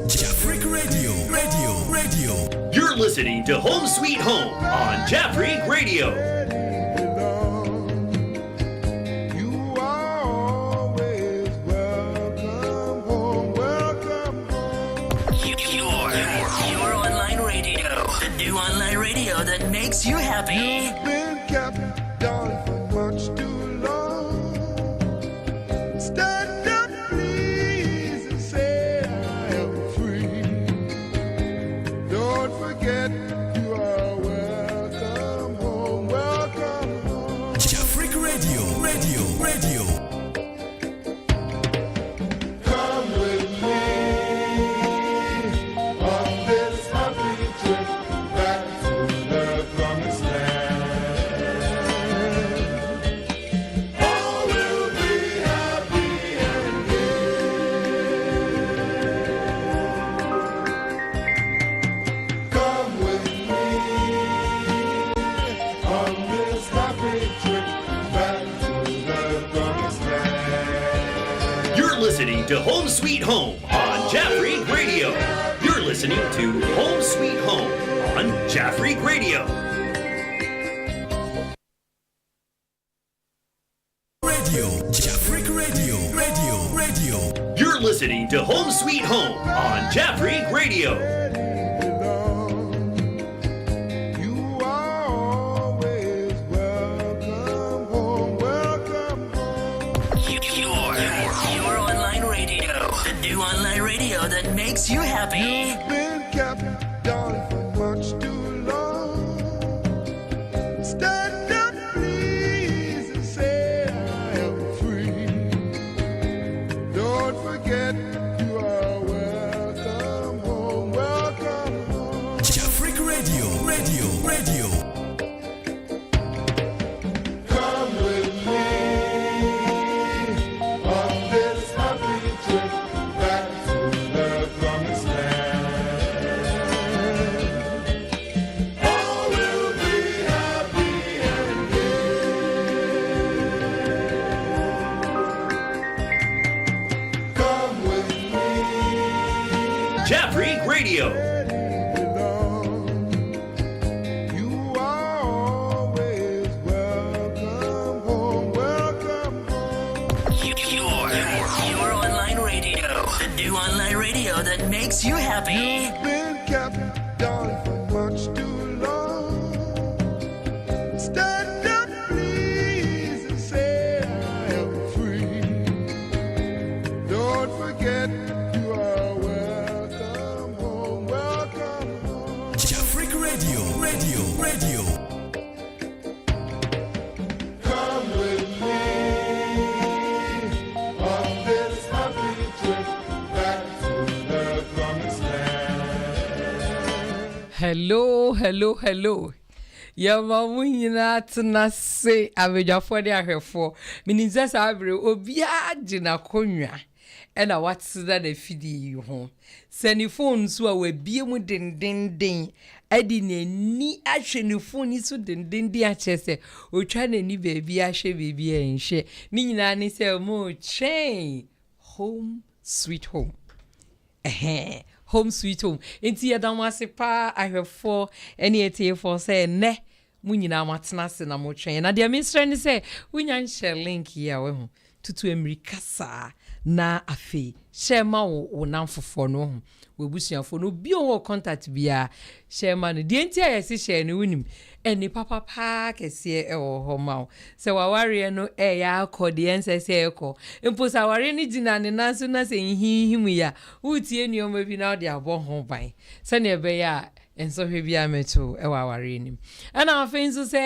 Jafric Radio. You're listening to Home Sweet Home on Jafric Radio. Your online radio. The new online radio that makes you happy. You've been kept down for much too long. Stand up, please, and say I am free. Don't forget you are welcome home, welcome home. Jafric Radio. Come with me on this happy trip back to the promised land. All will be happy and gay. Come with me on this happy trip back to the promised land. You're listening to Home Sweet Home on Jafric Radio. You're listening to Home Sweet Home on Jafric Radio. Jafric Radio. You're listening to Home Sweet Home on Jafric Radio. You are always welcome home, welcome home. Your online radio. The new online radio that makes you happy. You've been kept down for much too long. Stand up, please, and say I am free. Don't forget you are welcome home, welcome home. Jafric Radio. Come with me on this happy trip back to the promised land. All will be happy and gay. Come with me. Jafric Radio. You are always welcome home, welcome home. Your online radio. The new online radio that makes you happy. You've been kept down for much too long. Stand up, please, and say I am free. Don't forget you are welcome home, welcome home. Jafric Radio. Come with me on this happy trip back to the promised land. Hello. Yama munyina tena se abejafo de ahwefo. Mininza sabre obia gina konwa. Ena watsida na fidi ho. Sani phone so a wabie mu dendenden. Adi nani ahwe ne phone so dendenden a chese. Otwa nani baabi ahwe baabi enhwe. Ni nyina ne se mo chain. Home sweet home. Home sweet home. Enti yadamase pa ahwefo ene etiefo se ne munyina matena se na mo twen. Na dia minister ni se wunya nhye link ya we ho. Tutu America sa na afi shema wo namfofo no ho. Webusuafo no bi o contact bia shema no die enti ayese share no wunim eni papa pa kese e wo ho ma se waware no ya akode ensese eko empo sa ware ni gina ne nanso na se hihimu ya utie nioma bi na ode abo ho ban se ne be ya enso hwe bia meto e waware ni ana afenso se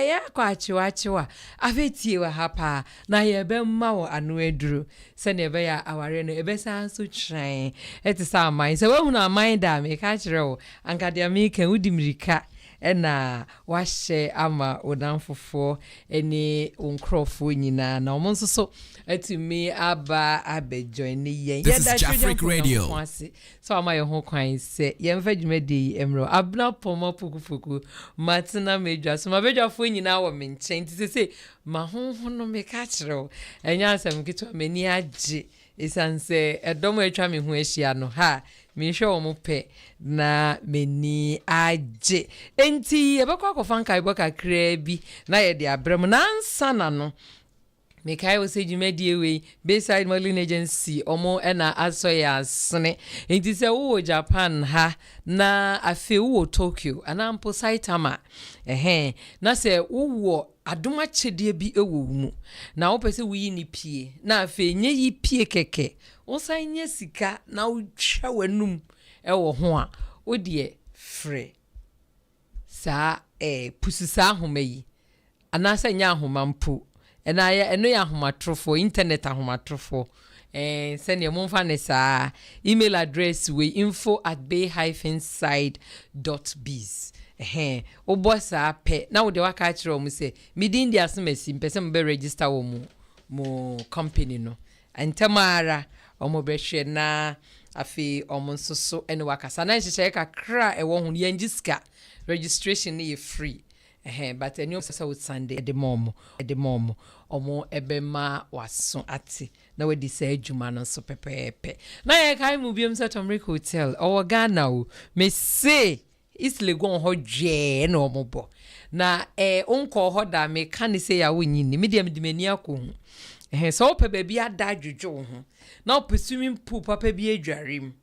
ya kwachiwachiwa afetie wa hapa na ye be mma wo anu eduru se ne be ya aware no ebe sa so tren etisa man se we hu na man da me ka kire wo anka dia me kan udimirika ena wahye ama odamfofo eni onkrofo nyina na omonso so atumi aba abejoin yen This is Jafric Radio. so ama ye ho kwan se ye mfa dwumadi emro abna pomo pukufuku matina medwa so mabedwafo nyina wo menchen ti se ma honho no me ka kire wo enya asem kitu amani age Isanse edomo etwa me ho ahia no ha me hwe omo pe na meni age enti ebekwa akofan kai boka kra bi na ye de abrem na ansa na no Mekai was saying Mediewe, Bayside Modeling Agency, Omo ena asoya sne. Enti se wo Japan ha na afe wo Tokyo ana mpo Saitama. Na se wo adoma chedie bi ewo mu. Na wo pese wo yi ni pie. Na afe nye yi pie keke. Wo san nye sika na wo twa wanum ewo ho a. Wo de frɛ. Sa pusisa ahoma yi. Ana se nya ahoma mpo. Eno ya ahomatrofo internet ahomatrofo send your monfa nesa email address we info@bay-side.biz obosa pe na wo de waka kire omu se midin dia semesi mpese mbe register wo mu company no antamara omo be hwe na afi omo nsoso ene wakasa na nhyehyɛ kakra ewo hu yengiska registration ni free but any of us Sunday at the mom omo ebema waso ati na we say adwuma no so pepepe na ye kai mu biom sa Tomric Hotel o Ghana o me say isle gon ho dwe na omo bo na onko ho da me kan say ya wonyi ni medium de mani akọ so pe ba bi ada dwodwo ho na o swimming pool papa bi adwarem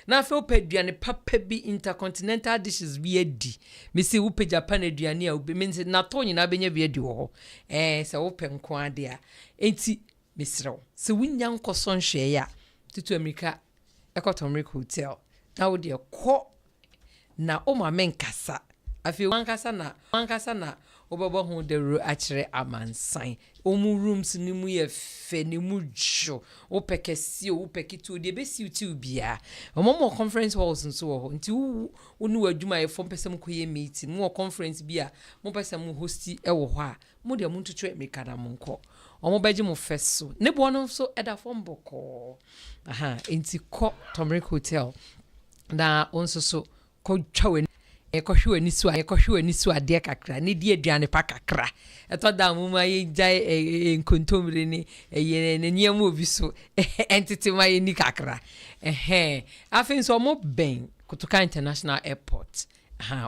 na fe opeduane papa bi intercontinental dishes bi edi me se wo pe Japan aduane a obi me na to nyina benya bi edi wo se wo pe nko ade a enti mesrew se wunya nkoso nhwe ya tutu America Tomric Hotel na wo de ko na o ma menkasa afi wankasa na obabo hu de ru akire amansan omu rooms ni mu ye fe ni mu jo o pekesi o pekitu de besi uti ubia omo conference halls nso wo nti wo ni wadwuma ye fom pesem koye meeting mo conference bia mo pesem hosti e wo ho a mo de mo ntutu America na mo nko omo beji mo feso ne bo no so eda fom boko nti ko Tomric Hotel na onso so ko twawe ekohwe ni su ade kakra ne die aduane pa kakra eto da muma ye jai nkontomre ni ye ne niam obi so entity ma ye ni kakra afin so mo ben Kotoka International Airport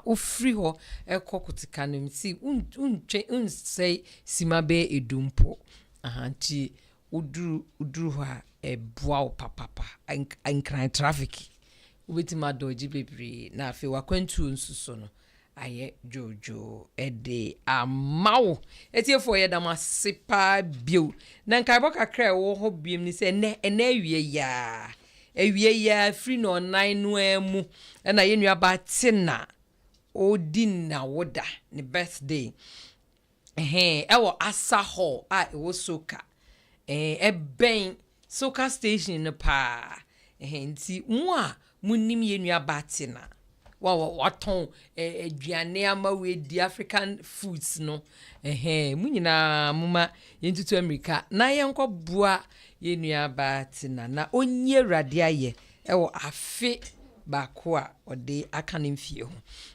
o free ho ekọ Kotoka no msi say simabe edumpo nti uduru ha boa papa ankran traffic ubetima doji bebre na afi wakwantu nsuso no aye jojo ede amawo etiefo ye dama sepa bio na nkai boka kra wo ho biem ni se ene awie ya free no nine no emu na ye nua ba tina odin na woda ni birthday ewo asa hall a ewo soka ben soka station no pa nti nwa munim ye nua batina waton aduane ama we di African foods no munyina muma yentutu America na yenko bua ye nua batina na onye rade aye ewo afe bako a ode aka ne mfie ho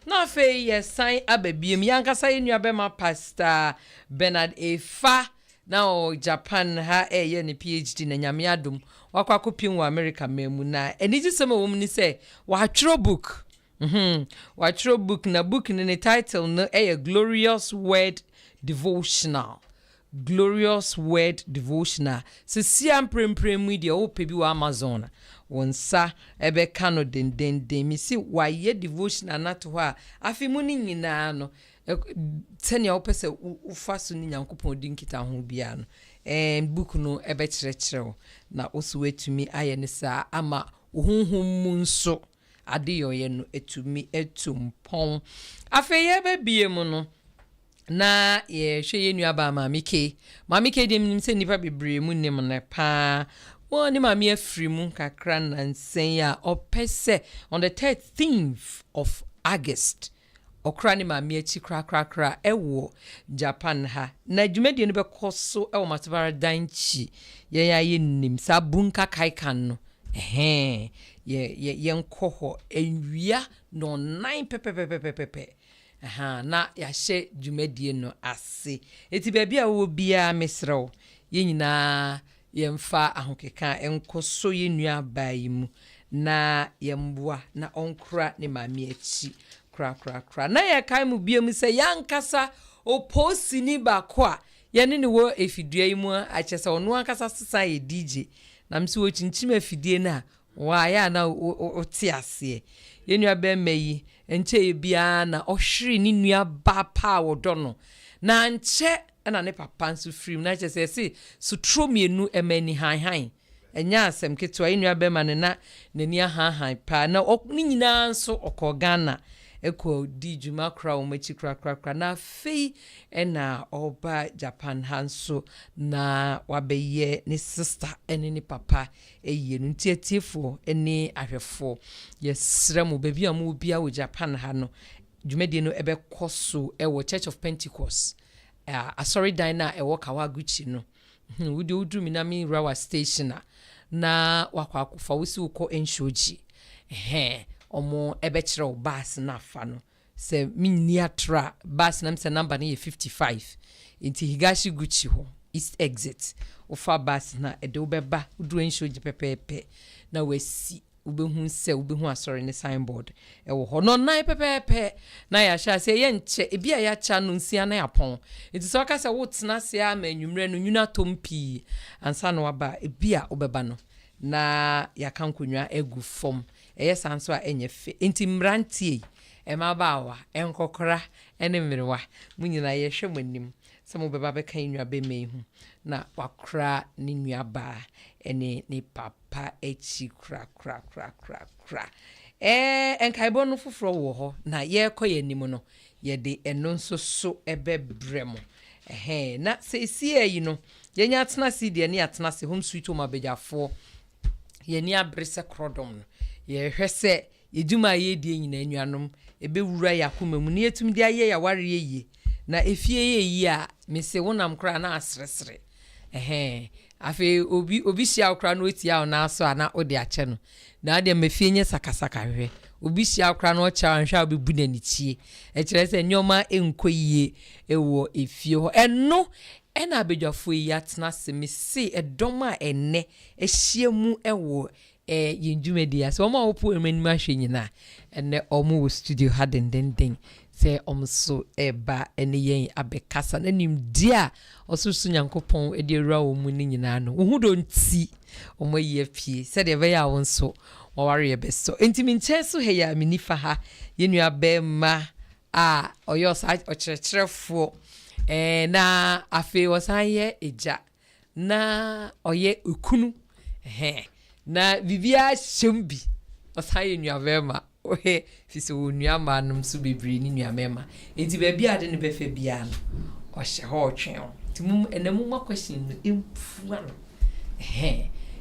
na afe ye san ababiem yankasa ye nua bema Pastor Bernard Efa na Japan ha ye ne PhD na nyame adom wakwa kopin wa America memu na eniji sema wo mni se wa tro book wa tro book na book ne title no Glorious Word Devotional se siam premprem dia o pebi wa Amazon wonsa ebe kano den mi si wa ye devotional na to ha afi mu ni nyina no tenia opese ufaso ni nyankopon di nkita ho bia no book no ebe kyerɛkyerɛw na oso wetumi aye ne saa ama ohunhum mu nso ade yoye no etumi etumpon afeye be bie mu no na ye hwe ye nuaba Mami K dem nim se nipa bebre mu nim na pa woni mami afri mu kakra na nsen ya opese on the 13th of August okra ni mami achi kra ewo Japan ha na dwumadi no be koso ewo Matebara danchi ye nim sa bunka kaikan no ye nkoho enwia no 9 pepepepepepe na ya hye dwumadi no ase eti baabi a wo bia mesrew ye nyina yɛmfa ahokeka enko so ye nua bai mu na yɛmboa na onkura ne maame achi kra na yɛ kai mu biem sɛ yankasa oposi ni baako a yɛne ne wo efidua yi mu akyesa ɔno ankasa sesa yɛ DJ na msi wo chinchim afidie na wa ya na oti ase ye nua ba mayi enche bia na ɔhwere ni nua ba pa wodo no na nche na ne papa nso free na kyese se sutro mienu emani han enya asem keto ye nua ba ma ne na nani han pa na ni nyina nso ɔkɔ Ghana eko di juma kra o machi kra na fei na oba Japan hanso na wabeye ni sister ene ni papa eye no ntietiefo ene ahwefo yesra mu baby amu bia wo Japan ha no dwumedie no ebe koso ewo Church of Pentecost asori dan na ewo Kawaguchi no wudi udu minami rawa station na wakwa akufa wosi uko enshoji omo ebechira bus na afa no se minni atra bus na mse number na 55 inti Higashi Guchi ho east exit ofa bus na ede obeba udu enshoji pepepe na wesi ubehu se ubehu asori ne signboard ewo ho no nan pepepe na ya sha se ye nche ebia ya cha no nsia na yapon inti so aka se wotena se a ma nwumre no nwuna tompi ansa no aba ebia obeba no na yakankunwa egu fom sanso a enyefe enti mrantie emabawa enkokora ene mmerewa munyina yehwe monim se mo beba beka nwa be mehu na wakra ni nwa ba ene ni papa echi kra enkaibo no foforo wo ho na ye koye nim no ye de eno nso so ebebremo na se yi no ye nya atena si de ne atena se home sweet home abegyafo ye ni abrese krodom no ye hwese yeduma ye die nyina anuanom ebewura yakoma mu ne yetum de aye ya ware ye na efie ye yi a mese wonam kra na asresre afi obi hia kra no etia na aso ana ode ache no na ade mefie nye sakasaka hwe obi hia kra no cha anhwa obebu na nichie kire se nyoma enkoyie ewo efie ho eno ena abedwafo yi atena se mese edom a enne ehie mu ewo yinjumedi so ma opu emanima hwe nyina enne omo wo studio hadendenden se omso eba ene yen abekasa nanim dia osusu nyankopon ediewura wo mu ni nyina no wo do nti omo yefie se de be ya wonso waware ye beso entimi ncheso he ya minifa ha yenua be ma a oyosa okyerkyerefo na afi wosaye eja na oye okunu na bibia shembi osaye nua vema fiso nua manum so bebiri ni nua mema enti ba bia de ne befa bia no ohye ho twen timum enemu ma question emfua no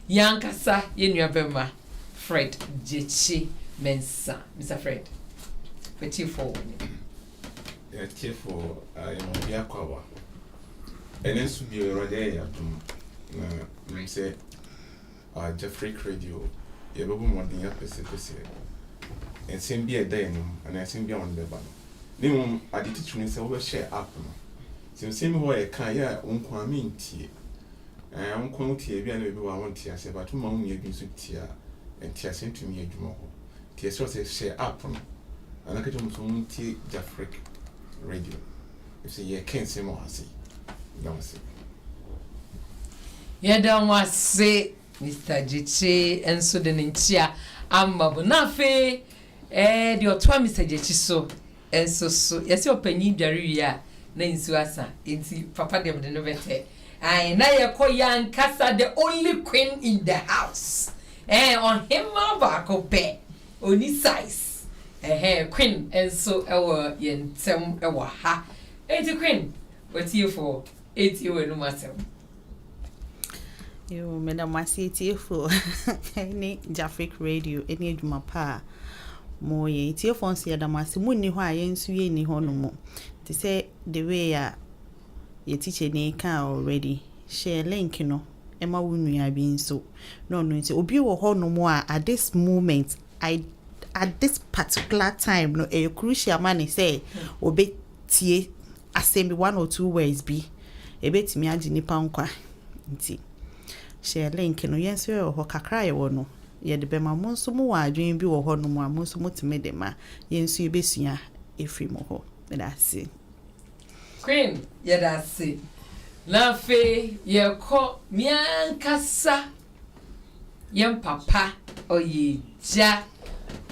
yankasa ye nua vema Fred Jechi Mensa Mr. Fred petit for for ya kwawa enen su bi rode ya tum na mse Jeffrey Radio ye bobu modin ya pese ensem bi eda enum ana ensem bi on beba no nimum aditi tuni se wo share app no sim ho e kan ya onkwa mi ntie onkwa ntie bi ana bi wa won tie ase ba to ma mu ye bi so tie entie ase tumi adwuma ho tie so se share app no ana ka tum so ntie Jeffrey Radio if ye can say more hasi don't say ye don't want say Mr. Jechi enso de nchia amabo na fe de otwa Mr. Jechi so enso so yesi opanyi dware wi a na nsu asa enti papa dem de no bete ai na ye koya nkasa the only queen in the house on him ba ko be oni size queen enso ewo yentem ewo ha enti queen what you for 80 we no matter. Yo, madam, TFO, any Jafric Radio, any Jumapa, more ye, TFON see Adamasi, Muni, why ain't you any honomo. To say the way ye teach a car already, share link, you know, Emma Wunu are being so. No, Obi or honomo at this moment, at this particular time, no, a crucial money say, obey tie, I say me 1 or 2 words be, a bit me a Jinipa. share link no yenso ye ho kakra ye wo no ye de bema mo nso mo wa adwen bi wo ho no mo a mo nso mo teme de ma yenso ye besua efri mo ho me da se Queen ye da se na fe ye ko miankasa yem papa oye ja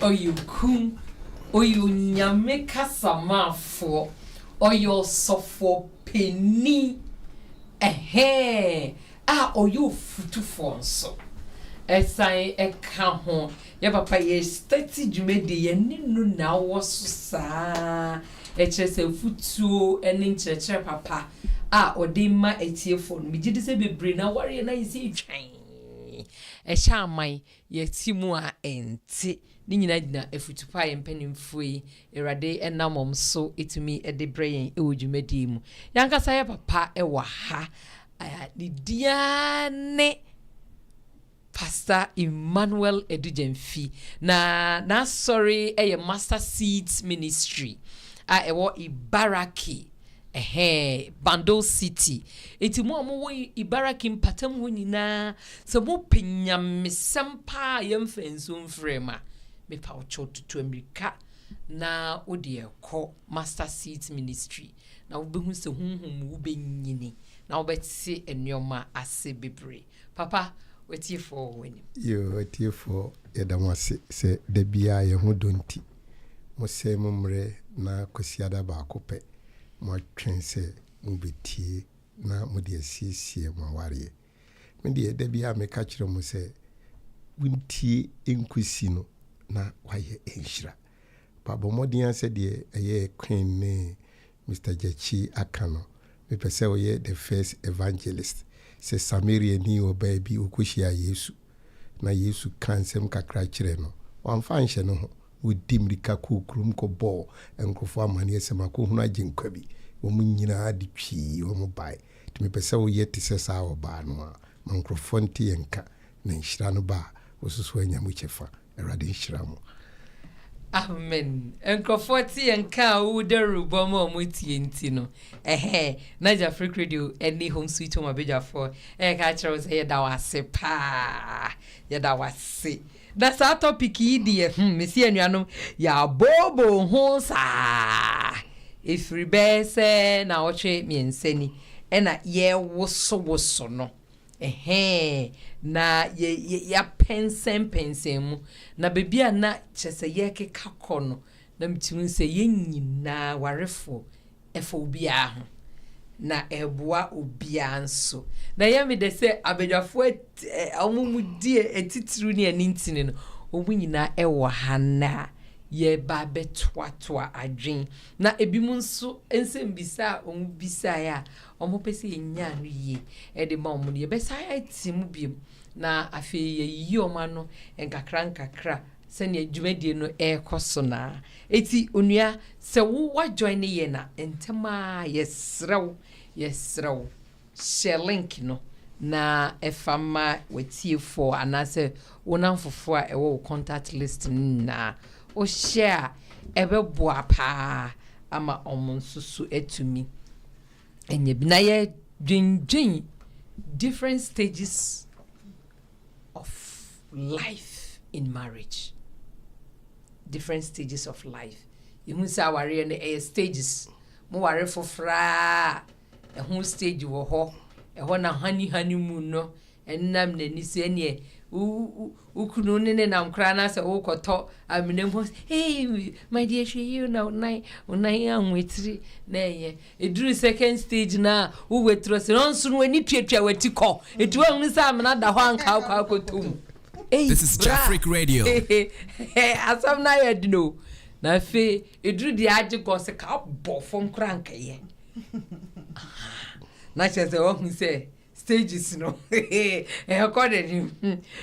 oye kum oye nyame kasamafo oye sofo peni oye futufo nso esan eka ho ye papa ye stati dwumedi ye ninu na wo so saa echese futuo eni nkyerɛkyerɛ papa odima etiefo no migidi se bebre na ware na yisi twan ehya aman ye timu a enti ni nyina dina efutupa ye mpanimfo yi erade enamom so etumi ede breyen ewodwumadi mu yankasa ye papa ewa ha di diane Pastor Emmanuel Edujemfi na sorry Master Seeds Ministry ewo Ibaraki Bando City eti mo wo Ibaraki mpatam ho nyina se mo penyamesem pa yemfenso mfrema me pa ocho to America na odi ekọ Master Seeds Ministry na wo behu se honhom wo benyini na wo betse enyoma ase bebre papa wetie for when yo wetie for yedamase se da bia ye ho donti mo se momre na kwasiada ba kope mo twen se mo betie na mo de asiesie mo ware me de da bia me ka kire mo se wuntie enkusi no na waye enhira babo modin se de eye queen ne Mr. Jachi Akano me pese oye the first evangelist se Samaria ni oba bi okohia Yesu na Yesu kansem kakra kire no wamfa nhye no ho wodimrika kokrum ko bo enkrofo amane esema ko hunu agenkwa bi wo nyina ade twi wo mo bai timi pese oye tise sa oba no a mankrofo nti yenka na nhira no ba osusu anyamu chefa erade nhira mo amen enkrofo ti yenka wo de rubom omutie nti no Naija Freak Radio any home sweet home abejafo ka kire say ye da wase pa ye da wase that's our topic idi mesi anuanom ya bobo ho sa ifribese na oche mienseni na ye woso no na ya pensem mu na bebia na chese ye keka kono na mtimu se ye nyina warefo efo obia ho na eboa obia nso na ye me de se abedwafo omumudie etitiru ne anintini no omu nyina ewo hana ye ba betwatwa adwen na ebimu nso ensembisa omubisa ya omopese nya no ye de ma omu ye besa ya timu biem na afi ye yi oma no nkakra se ne adwumadie no ekoso na eti onua se wo join ye na entema yesrew share link no na efama wetiefo anase wonamfofo a ewo contact list na o share ebeboa pa ama omonsusu etumi enye bi na ye dwendwen different stages of life in marriage. Different stages of life. You must say ware ne stages. Mo ware fofra. Whole stage wo ho. Na honeymoon no. Enam na ni se ne ukunu ne nam kra na se wo koto aminem ho. Hey my dear, you know unai anwetri na ye. Eduru second stage na wo wetro se nso no ani tuatua watiko. Etu hu se amna da ho anka akotum. This is Jafric Radio. Asam na yed no. Na fe eduru di age go se ka bo fom kranka ye. Na chese wo hu se stages no. According him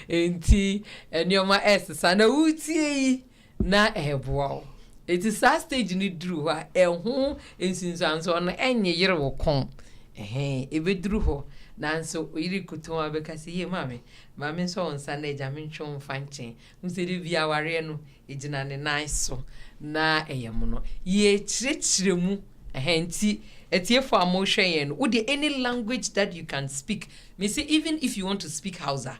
enti enioma esesa na utie na eboa. It is that stage ni duru ha ehu ensinsanso no enye yere wo kon. Ebeduru ho nanso oyiri kuton abekase ye mame so onsa na eja mentwon fanchen musedi bia ware no ejina ne nice so na eyem no ye chirechire mu enti etiefo emotion yen wo de any language that you can speak me say even if you want to speak Hausa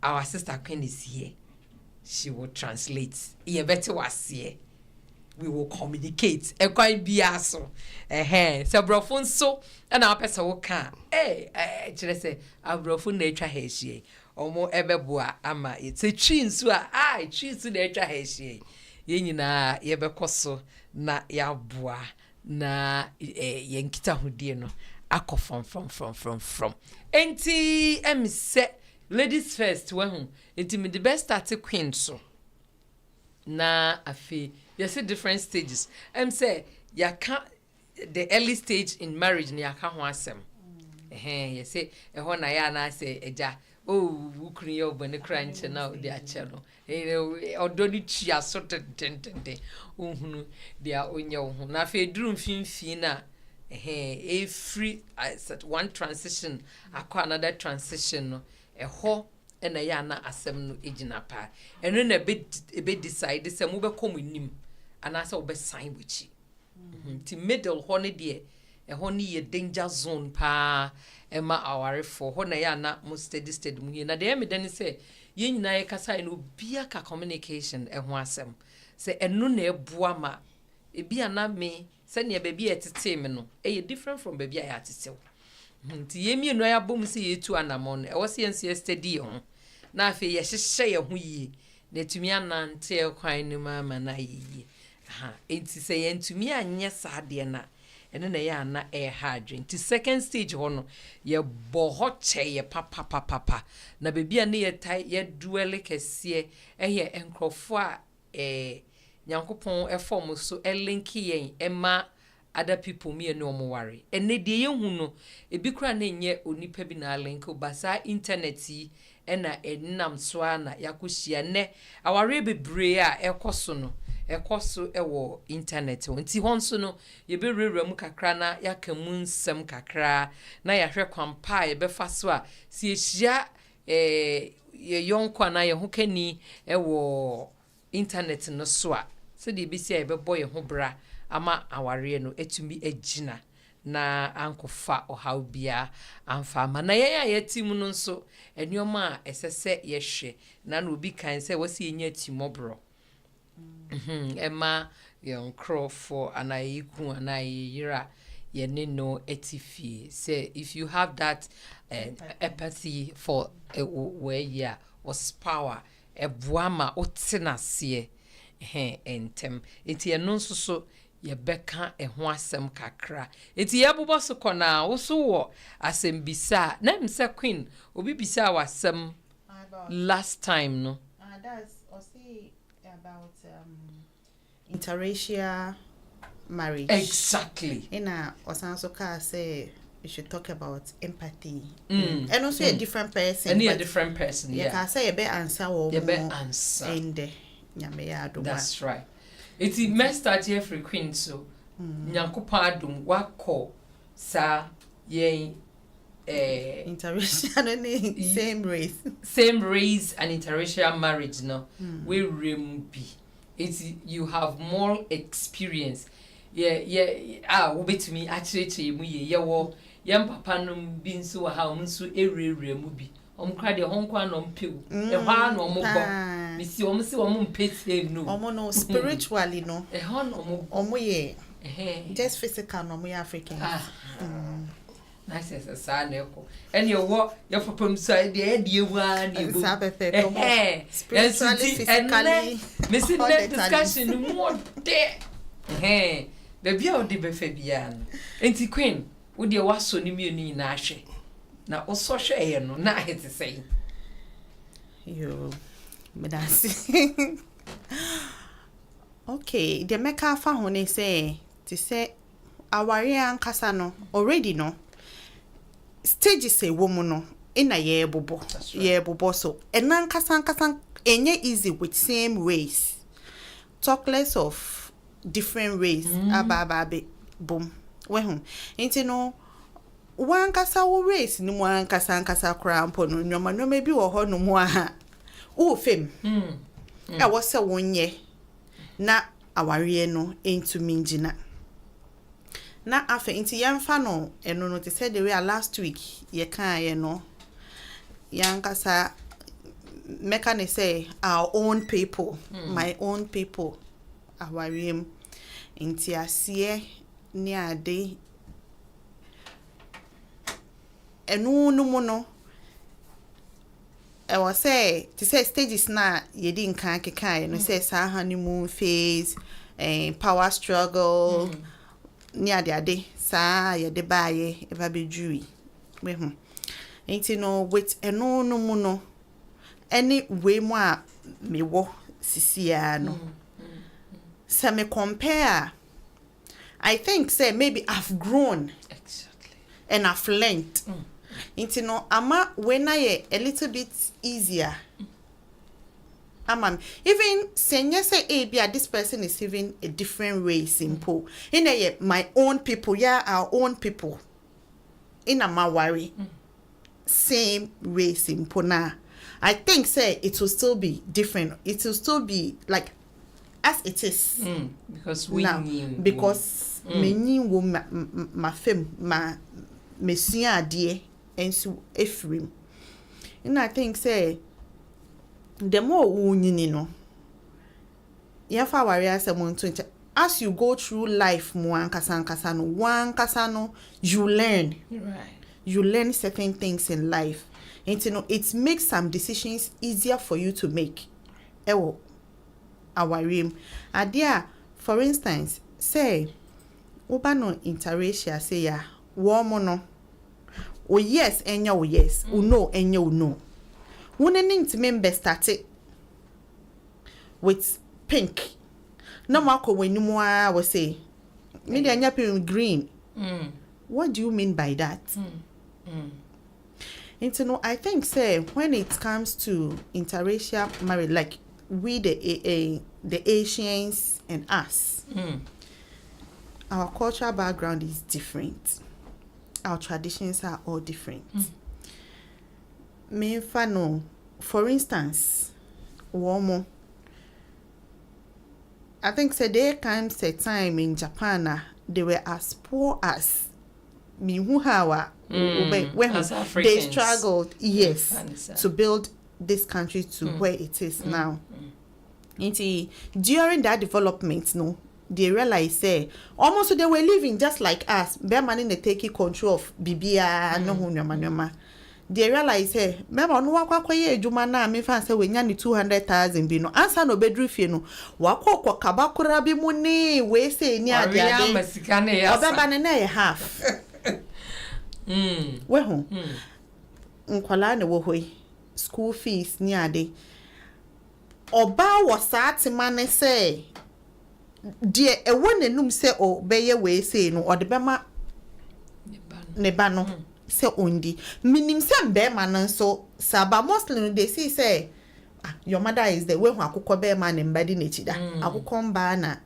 our sister Queen is here she will translate ye better was here we will communicate e kwan bia so se brofo so na apesa wo ka kire se abrofo na etwa ha hie omo ebeboa ama etse twi nsu a twi nsu na etwa ha hie ye nyina ye bekoso na ya boa na ye nkita hodie no akọ from enti say ladies first when enti me the best start Queen so na afi you see different stages say ya can the early stage in marriage ni aka ho asem you say ho na ya na say eja ukuri yo bone crunch na de ache no odoni tua so tentente ohunu dia onye ho na afi duru mfimfi na free one transition akọ another transition no na ya na asem no ejina pa eno na be decide se mo be komunim ana se wo be sign wichi ti middle ho ne de ne ye danger zone pa ema aware for ho na ya na mo steady mu ye na de me den se ye nyina ye kasa no bia ka communication ho asem se eno na eboa ma bia na me se ne be bia etete me no different from be bia ya tetew nti ye mi no ya bom se ye tu anamon e wo se yense steady ho na afi ye hyehye ye ho yi na tumi anante kwan ni mama na yi enti se ye ntumi anye saade na ene na ya na hard nti second stage ho no ye bo ho che ye papa na bebia ne ye tai ye duele kese ye enkrofo a nyankopon form so linki yen ema other people me no mo worry ene de ye hu no ebi kra na nye onipa bi na link basa internet yi ena enam so na yakohia ne aware bebre a ekoso no ekoso ewo internet nti hon so no ye be rewram kakra na yakamu nsem kakra na yahwe kwampa ye be fa so a si ehia ye yonkwa na ye ho kani ewo internet no so a se de bi si ye be boy ho bra ama aware no etumi agina na ankofa ohaw bia amfa ma na ye timu no nso enioma a esese ye hwe na na obi kan se wasi enya timobro ema yonkro for anayiku anayira ye ne no etifie say if you have that empathy for where ya was power ebuama otenase entem enti eno nso so ye beka ho asem kakra enti ye bobo so kona wo so wo asem bisa na mse Queen obi bisa wasem last time no that's or say about interracial marriage exactly ina osanso ka say we should talk about empathy and also a different person and a different person yeah ka say be answer wo be answer and nyame ya adom that's right. It's messed start here for Queen so nyankopa adom wako sa ye interracial same race and interracial marriage no we rembi it's you have more experience wo betumi achirechire mu ye wo yam papa no bi nso wa ha nso erere mu bi omkra de honkwa no mpew hwa no ombo misi omsi mpese no no spiritually no ho no omo just physical no mo African nice as sa na eko ene wo ye fopam so de ewu an ebu spiritually physically misi net discussion mo de baby o de befa bia no enti Queen wo de waso ni mienu na ahwe na oso hwe no na hete sei yo medasi okay the meka fa ho ne say to say aware ankasa no already no stage say woman no ina ye bobo so enankasa enye easy with same ways talk less of different ways ababe boom wehun enti no wankasa wo race ni wankasa krampo no nyoma bi wo ho no mu a wo fem wo se wonye na aware no entumi ngina na afa inti yemfa no eno no te said the way last week ye kan ye no yankasa mechanic say our own people my own people awariem inti asie ni ade enu no mu no I was say to say stages na ye din kan kekan no say sa honeymoon phase power struggle ni ade sa ye de baye eba bedui we hu enti no with eno no mu no any way mo a me wo sisia no so me compare I think say maybe I've grown Exactly. and I've learned enti no ama when I a little bit easier even senya say this person is even a different race simple in my own people our own people in a worry same race simple na I think say it will still be different, it will still be like as it is because we now knew because many woman my fam ma mesia ade enso efrim and I think say the more unyini no yafa warrior someone to as you go through life mo ankasa no one kasa no you learn right. You learn certain things in life and you know it makes some decisions easier for you to make ewo awarim adia for instance say oba no interracial say ya wo mo no o yes enya o yes o no enya o no wouldn't intime started with pink. No marco when you more was say maybe anya green. What do you mean by that? And you know, I think say when it comes to interracial marriage, like we the Asians and us, our cultural background is different. Our traditions are all different. Me fano, for instance, womo. I think say there comes a time in Japan they were as poor as me who hawa when they struggled to build this country to where it is now. During that development, no, they realized say almost they were living just like us. Bear money they taking control of Bibia no nyama. They realize hey remember no wakwa ye adwuma na me fan say we nya ni 200,000 bi no ansa no bedru fie no wakwa kabakura bi mu ni we say ni ade obeba ne na ye half we ho nkwala ne wo hoi school fees ni ade oba was atima ne say die ewo nenum say obeye we say no odebema ne ba no se ondi minim se mbe man so saba muslim they see say your mother is the way akukọ be man ne mbadi nechida akukọ mba na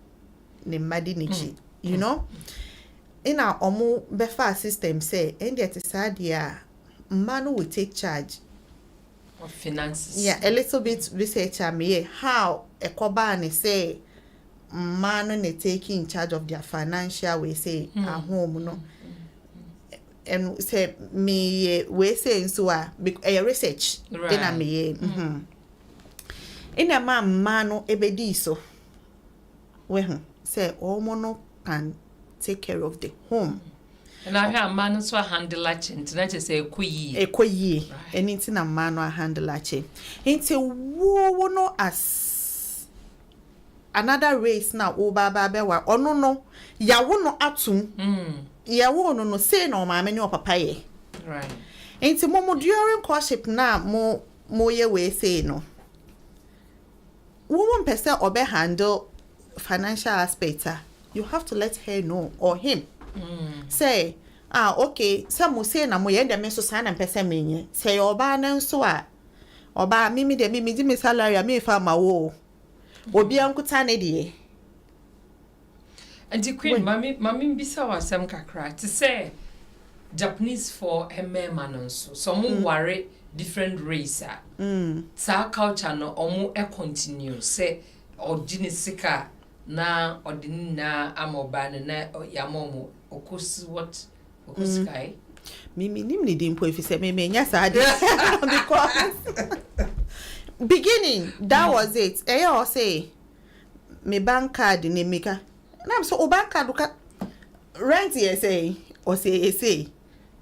ne mbadi nechi you know in our omu befa system say and yet sadia man will take charge of finances a little bit research me how ekoba ne say man ne taking charge of their financial we say at home no and say me we say so a research in a me in a man no ebedi so we say omo can take care of the home and I hear man so handle it na say ekoyi anything a man no handle it into wo no as another race na obaba bewa ono no ya wo no atum ya wo no say no ma me ne papa ye right enti mo during courtship na mo ye we say no woman person obe handle financial aspect you have to let her know or him say okay some say na mo ye dem so sa na person menye say oba na nso a oba mimi de mimi di me salary me fa ma wo obi ankuta ne de and the queen mami bisa wasem kakra to say Japanese for a man so some worry different race sa culture no omo e continue say odini sika na odini na amoba na yamomo Okos what? Okos Sky? Me nimni dimpo if you say me yes I did because beginning that was it. I say me bank card ni meka. Na am so o bank card ka rent say or say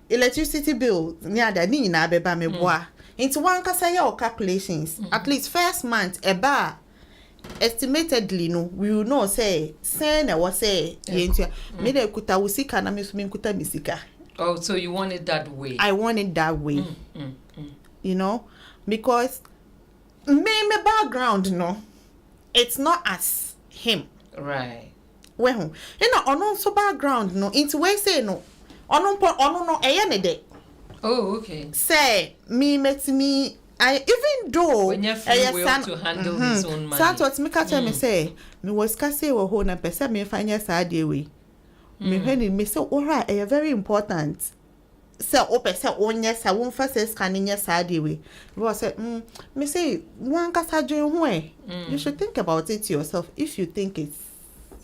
electricity bill ni ada ni na beba me boa. Into one kasa ya calculations. At least first month eba estimatedly no we will know say na was say yentua me dey kuta usika na me so me kuta misika. Oh, so you want it that way? I want it that way. You know, because my background, no, it's not as him. Right. Well, you know, on also background, no, into way say no, on no, day. Oh, okay. Say me met me. I even though when you're free will to handle his own money. Santos me catch me say me was kase wo ho na pese me fanya saade we. Me when me say ora e very important. Say o pese onye sa won fa say scanning saade we. We say me say wan kasa dwen ho e. You should think about it yourself if you think it's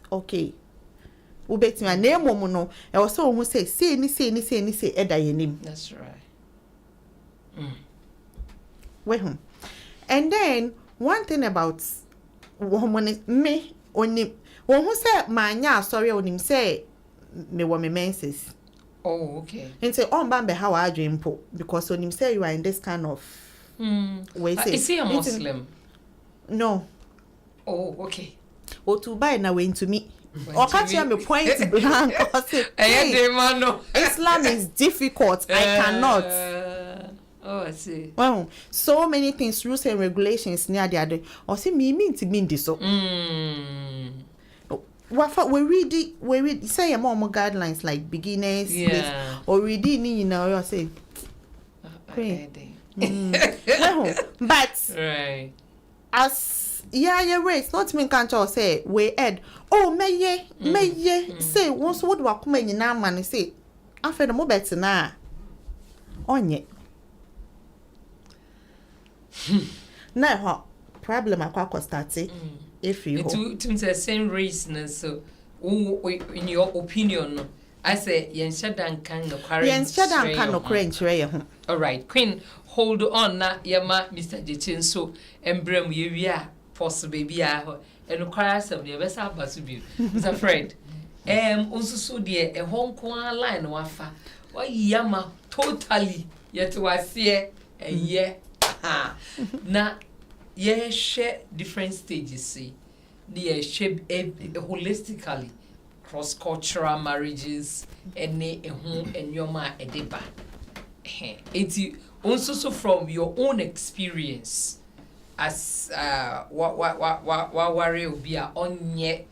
okay. We bet me na mom no e was so who say ni say eda yenim. That's right. Well, and then one thing about woman me only when who say manya sorry on him say me wa me menses. Oh, okay. And say on bambe how I dream po because on him say you are in this kind of way say. Is he a Muslim? No. Oh, okay. O to buy na way into me. Or catch me point blank or say Islam is difficult. I cannot. Oh, I see. Well, so many things, rules and regulations near the other. Or see me mean to mean this so. We read say more guidelines like beginners, or reading you know, you say. Well, but right. As you're right, it's not me can't say we add. Oh, may say once what we come in now man say after the more better na on ye. Now problem akwa start if you to the same reason so in your opinion I say yen shadan kan no quarry all right queen hold on na yema Mr. Jechin so embrem ye wi a force baby a and quarry some the best abasu bi Mr. Fred onso so de e honko line wafa wa yama totally yet was here na ye share different stages see the shape holistically cross-cultural marriages and yoma edeba it's also from your own experience as what worry obi a onye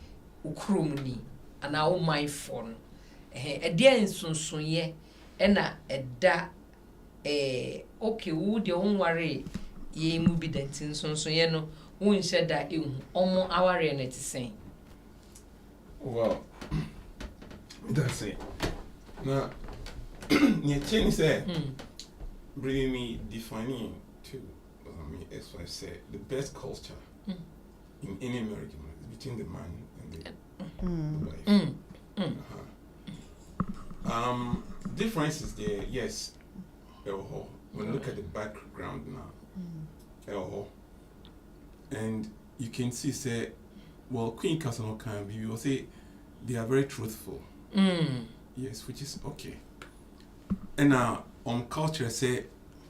ukrumni and our my phone e dia nsunsun ye na eda okay wo de won worry ye mu bi dantin nsunsun ye no won hye da ehu omo aware na ti sen. Well, that's it. Now, you change that. Bringing me defining to as I said, the best culture in any American is between the man and the wife. Differences there, yes. When you look at the background now, and you can see, say, well, Queen Castle can be, we will say they are very truthful. Yes, which is okay. And now, on culture, say,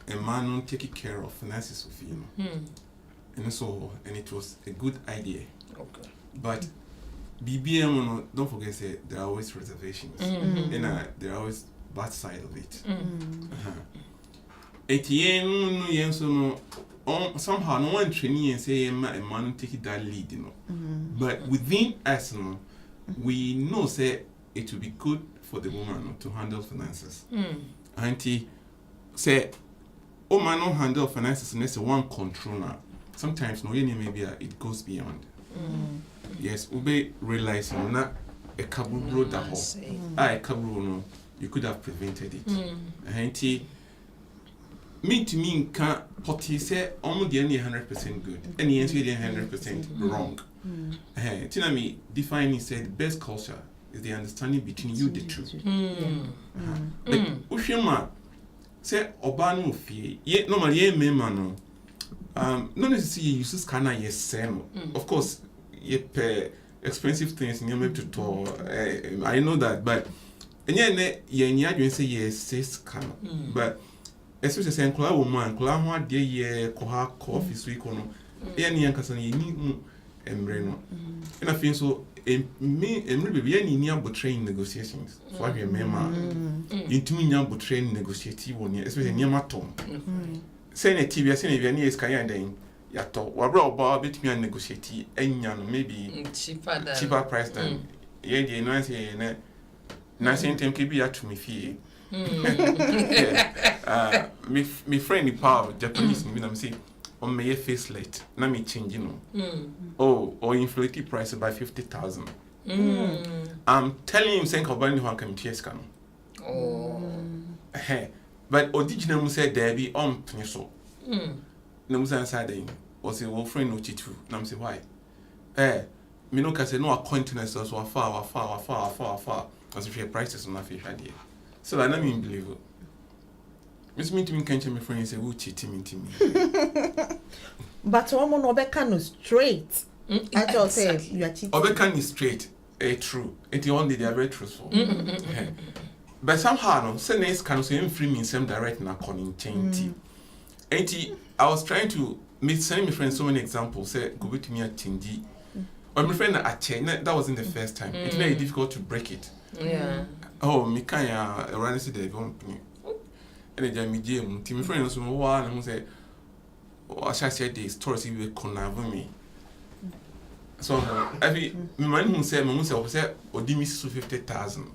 a man taking care of finances of you know. And it was a good idea. Okay. But BBM, don't forget, say, there are always reservations. And there are always bad side of it. Somehow no one training and say a man take that lead, you know. But within us, you know, we know say it will be good for the woman to handle finances. Auntie say, oh man, no handle finances unless one controller. Sometimes no, maybe it goes beyond. Yes, ube realizing not a cable road that whole. A cable no, you could have prevented it. Auntie. Me to me can't potty say almost the only 100% good and the answer 100% wrong. Tina me defining said best culture is the understanding between you the two. But Ushima say Obano fee, yet normally ye memo no necessarily uses scanner yes same. Of course, ye pay expensive things in your to tour. I know that, but and yet you say yes, says scanner. But especially saying Kula woman, Kula dear ye koha coffee sweet ono. Any young cousin you need embreno. And I feel so me and maybe any near train negotiations. So I remember into me now train negotiative one, especially near my tone. Saying a TV, saying a near sky and then yato, or about between and negotiate and maybe cheaper price than ye, nice time can be at me fee. Me friend in power Japanese, I'm saying. On my face late, na me change or inflated price by 50,000. I'm telling him saying Kobani one come to scan. But original said there be on so. No musa side was a old friend no chitu. Nam say why? Me no can say no acquaintance so far. As if your prices on my fish idea. So I don't mean believe it. Miss me to me can't my friend say who cheating to me. But woman Obeka no straight. I just say you are cheating. Obeka is straight. True. It's only they are very truthful. But somehow no say nice can say free me same direct na calling change. I was trying to send my friend so many examples say go with me at Tindy. Or my friend at chain that wasn't the first time. It's very difficult to break it. Yeah. Oh, me can ya run see the and then me Jim, Timmy friends from one and say, oh, I shall say the stories will connive me. So, every man who said, Mamma said, or Dimis to 50,000.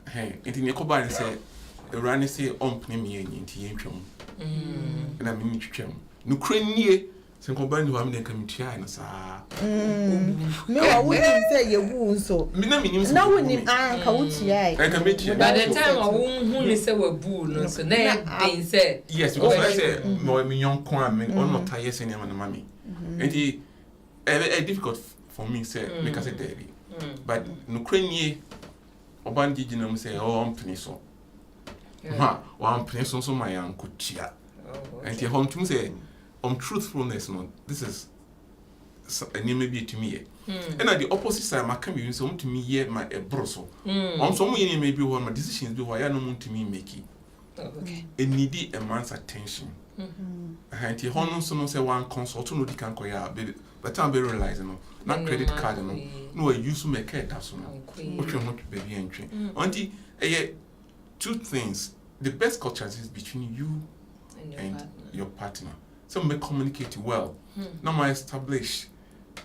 Hey, and in your combine said, the runner say, on me in Tium. And I mean, no crane so combine to have come to China. No, I wouldn't say you wound so. No, when you are Kauchi, I can meet you. By the time I won't say we're boo, so they said, yes, because I said, more young Kwame, or not tired senior and mammy. And he difficult for me, say, make us a dairy. But no crane or bandage genome say, oh, I'm Peniso. One Peniso, so my uncle Chia. And he home to say, truthfulness, no, this is a name maybe to me. And at the opposite side, my coming so to me, yeah, my broso. Some way, maybe one my decisions be why I don't to me make it. It needed a man's attention. And he honors no say one consult no the can koya, but I'm very realizing not credit card, no, I use to make it that's no. What you want to baby entry. Auntie, two things. The best culture is between you and your partner. So may communicate well. Now I establish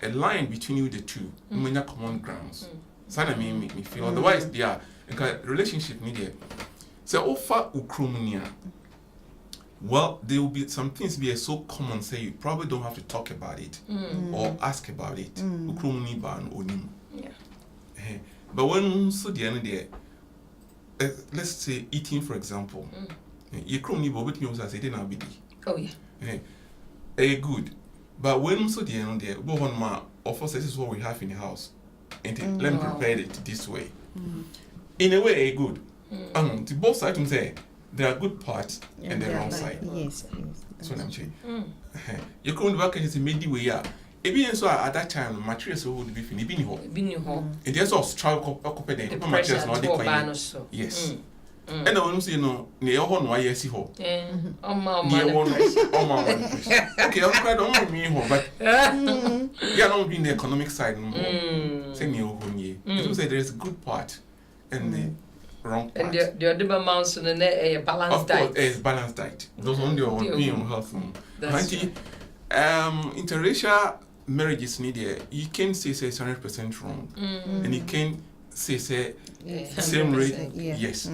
a line between you the two. When you common grounds. So that make me feel. Otherwise, they are relationship media. So offer ukrumunia. Well, there will be some things be so common. Say you probably don't have to talk about it or ask about it. Ukrumuni ban onim. But when so the end there, let's say eating for example. You krumuni bo with me was say na bidi. Oh yeah. Good. But when so the end there, but one ma of course this is what we have in the house. And let me prepare it this way. In a way, good. The both sides say there are good parts and the wrong side. Yes. That's what I'm saying. You come back and say midway ya. Even so at that time materials would be finished. It is also struggle occupied the materials not the yes. And I want to say no, near one why yes ho. Okay, I'll try to me home, but you are not being the economic side no more. Say me home ye. You say there is a good part and the wrong part. And the other amounts and a balanced diet. Of course, balanced diet. Those only on being health. Interracial marriages needed. You can say it's 100% wrong, and you can say same rate. Yes.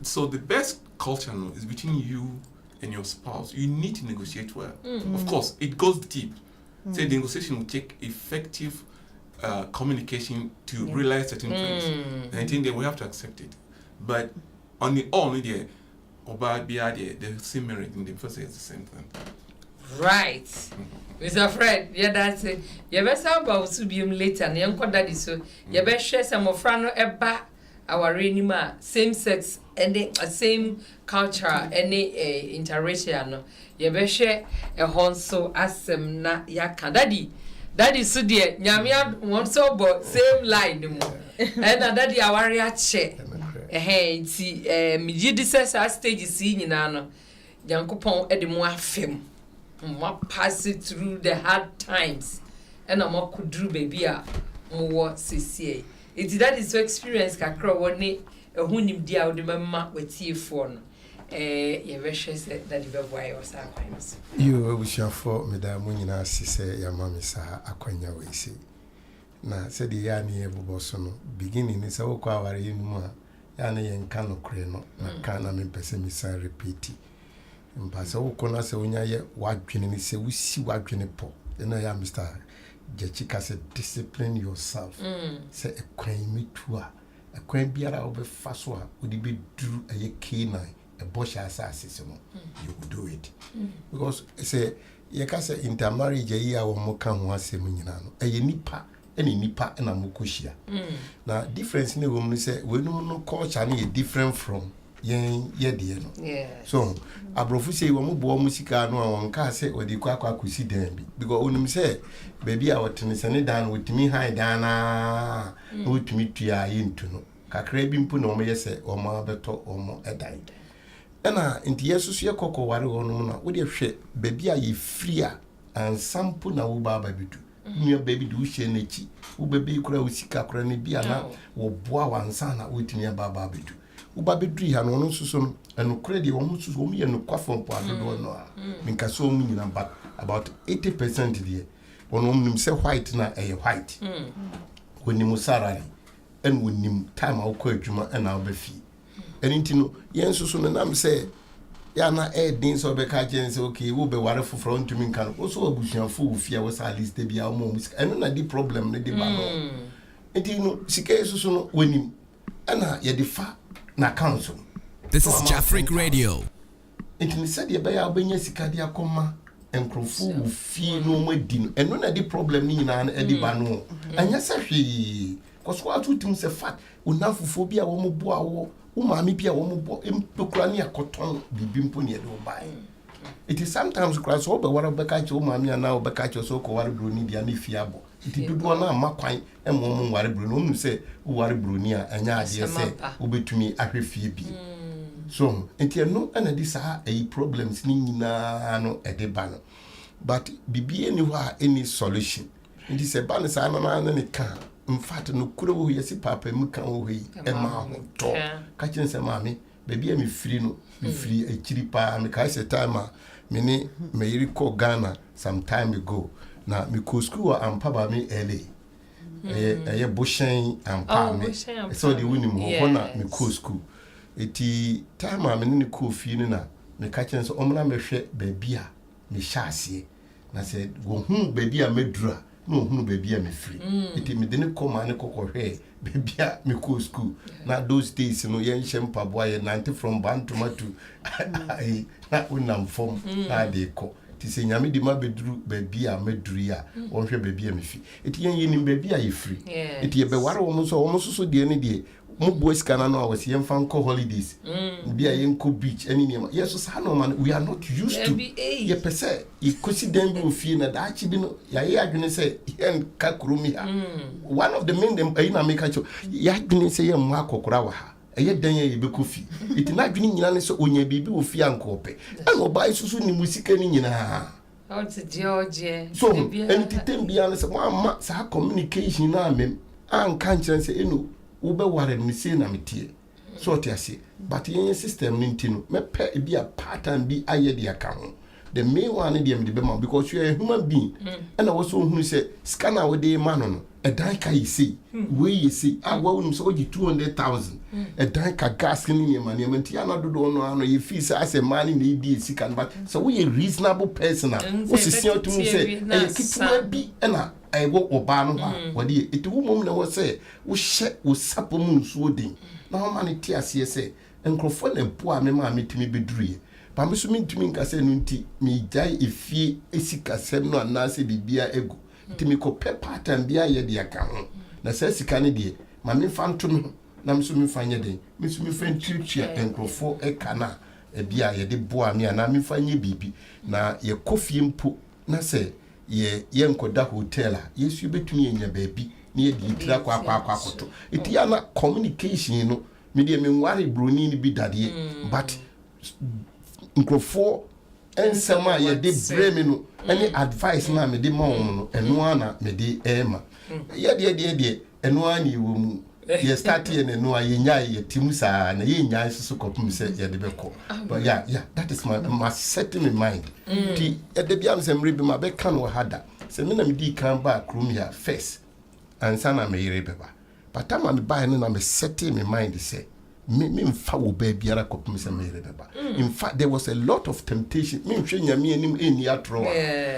So the best culture is between you and your spouse. You need to negotiate well. Of course, it goes deep. Say the negotiation will take effective communication to realize certain things. And I think that we have to accept it. But on the all media, the same marriage in the first is the same thing. Right. Mr. Fred, yeah, that's it. yɛbɛsa about so biom later na yɛnkɔ daddy so yɛbɛhwɛ sɛ mmɔfra no ɛba our anima same sex and the same culture any interracial no yɛbɛhwɛ ɛhɔ nso asɛm na yɛaka daddy so deɛ nyame wɔn so bɔ same line mu ɛna daddy aware akyɛ nti megye di sɛ saa stage si nyinaa no Nyankopɔn ɛde mo afem mo pass it through the hard times ɛna mo akɔduru baabi a mo wɔ sesie it that is experience kakra wɔ ne ɛho nimdi a wode mama watiefoɔ no yɛbɛhwɛ sɛ daddy bɛboa yɛ wɔ saa kwan so yo abusuafoɔ meda mo nyinaa se sɛ yɛama me saa akwanya wɔ ese na sɛdeɛ yɛ ne yɛbobɔ so no beginning ne sɛ wokɔ aware yɛ no mu a yɛ ne yɛnka nokorɛ no na ka na mempɛ sɛ mesa repeat mpa sɛ wokɔ na sɛ wonya yɛ wadwene ne sɛ wosi wadwene pɔ ɛna yɛ Mr. Jachika sɛ discipline yourself sɛ ɛkwan metu a ɛkwan biara a wobɛfa so a wode bɛduru ɛyɛ K9 ɛbɔhyɛ asase sɛ no you will do it because sɛ yɛka sɛ intermarriage ayi a wɔn ka ho asɛm nyinaa no ɛyɛ nipa ɛne nipa ɛna mokɔhyia na difference ne wɔ mu sɛ wɔnum no culture no yɛ different from yɛn yɛdeɛ no so abrɔfo sɛ wɔn bɔ wɔn sika no a wɔn ka sɛ wɔde kɔ akɔsi dan bi because onim sɛ baabi a wɔtene sɛ ne dan no wɔtumi han dan na wɔtumi tua yɛntu no kakra bi mpo na wɔn yɛ sɛ wɔn abɛtɔ wɔn ɛdan ɛna nti yɛsoso yɛ kɔkɔ ware wɔn na wɔde hwɛ baabi a yɛ free a ansampo na wo ba bidu nua baabi de wo hyɛ n'akyi wo baabi kora wo sika kora ne bi ana wo boa wansa na wɔtumi aba bidu uba bedri ha no no so no enokre de wo so wo me enokwa mpo adodo no a minka so mu nyina but about 80% de wono nim se white na white woni mu salary en wonim time a wokɔ adwuma na wo ba fi enti no yen so no nam se ya na din so be ka chen se okay wo be ware foforo ntumi nka no so abusuafo wo fi a wo sa list bi a wo mo eno na di problem ne di ba no enti no sika so no wonim ana ye di fa na council. This is Jafric Radio. It is said yebaya obenya sika dia koma enkrofo wo fie no madi no eno na di problem ni nyina na edi ba no anya sa hwe koso atutum se fat unafofo bia wo mobo awo wo maami bia wo mobo empokura ne akoton bibi mpo ne ede wo bai. It is sometimes cross over wara beka che wo maami ana wo beka che so ko ware broni dia na fie abo iti dodo na makwan emom ware broni onu se wo ware broni a anya ade se wo betumi ahwe fie bi so enti no ana di saa e problems ni nyina no ede ba no but bibi eni ho a any solution enti se ba ne saa na ne ka in fact no kuro wo yesi papa mu kan wo yi e ma ho to ka chen se maami baby me free no me free e chiri pa me ka se time a me ni me yiri ko Ghana some time ago na me ko school ampa ba me early eh boshen ampa me so the win mo na me ko school eti time a me ni ko fi ni na me ka chen so omna me hwe baby a me hyase na se wo hu baby a medura no hu baby a me free eti me de ne ko ma ne kokohwe baby a me ko school na those days no yen hye mpaboa ye 90 from Bantuma to na unam form na de ko ti se nyame di ma beduru baby a meduru ya wonhwe baby a me fi eti yen nim baby a ye free eti ye be ware wo so de ne de mo boys kana no awase yen fan ko holidays bi a yen ko beach ani ne yes so no man we are not used to ye pese e kosi dem bi ofie na da chi bi no ya ye adwene se yen ka kurumi ha one of the men dem na make cho ya adwene se ye mo akokora wa ha eye dan ye be kofi iti na adwene nyina ne se onya bibi ofie ankope ana oba isusu ni musika ni nyina out Georgia so entitem bia ne se mo amma sa communication na amem an kan kire se eno ube ware ni se na metie so tiase but yen system ni ntino me pe bi a pattern bi aye de aka ho the main one dey me de be ma because you are a human being and I was so who say scanner we dey man no e dan ka yi sei we yi sei awa wonu so oji 200,000 e dan ka gas ni ni man yam ntia na dodo no ano ye fee say as a man ni dey sika but so we a reasonable person o se sia to mu say e kituma bi na I wo oba no ha wodi eti wo mom na wo say wo hye wo sapo mu nsuo din na ho man ti ase say enkrofo na mpo a me ma metimi bedurue pa me so mentimi nka say no nti me jai efie esika sem no anase bibia ego Timi ko pe pattern bia ye de aka ho. Na sa sika ne de ma me fa nto me na me so me fa nye de. Me so me fa ntutua enkrofo eka na bia ye de boa me na me fa nye bibi na ye kofie mpo na se ye nkoda hotel a yesu betumi enya baabi na ye di tira kwa akoto. Iti ya na communication no me de me nware broni ni bi dade but nkrofo ensema ye de breme no any advice na me de ma won no eno ana me de ema ye de eno ani wo mu ye start ye eno ye nya ye timu sa na ye nya so kopum se ye de beko but yeah that is my setting in mind ti e de bia me mre bi ma be kan wo hada se me na me di kan ba krum ya first ansa na me yire beba but am me buy no na me setting in mind say me mfa wo ba biara kopum se me yire beba in fact there was a lot of temptation me hwe nyame anim eni atro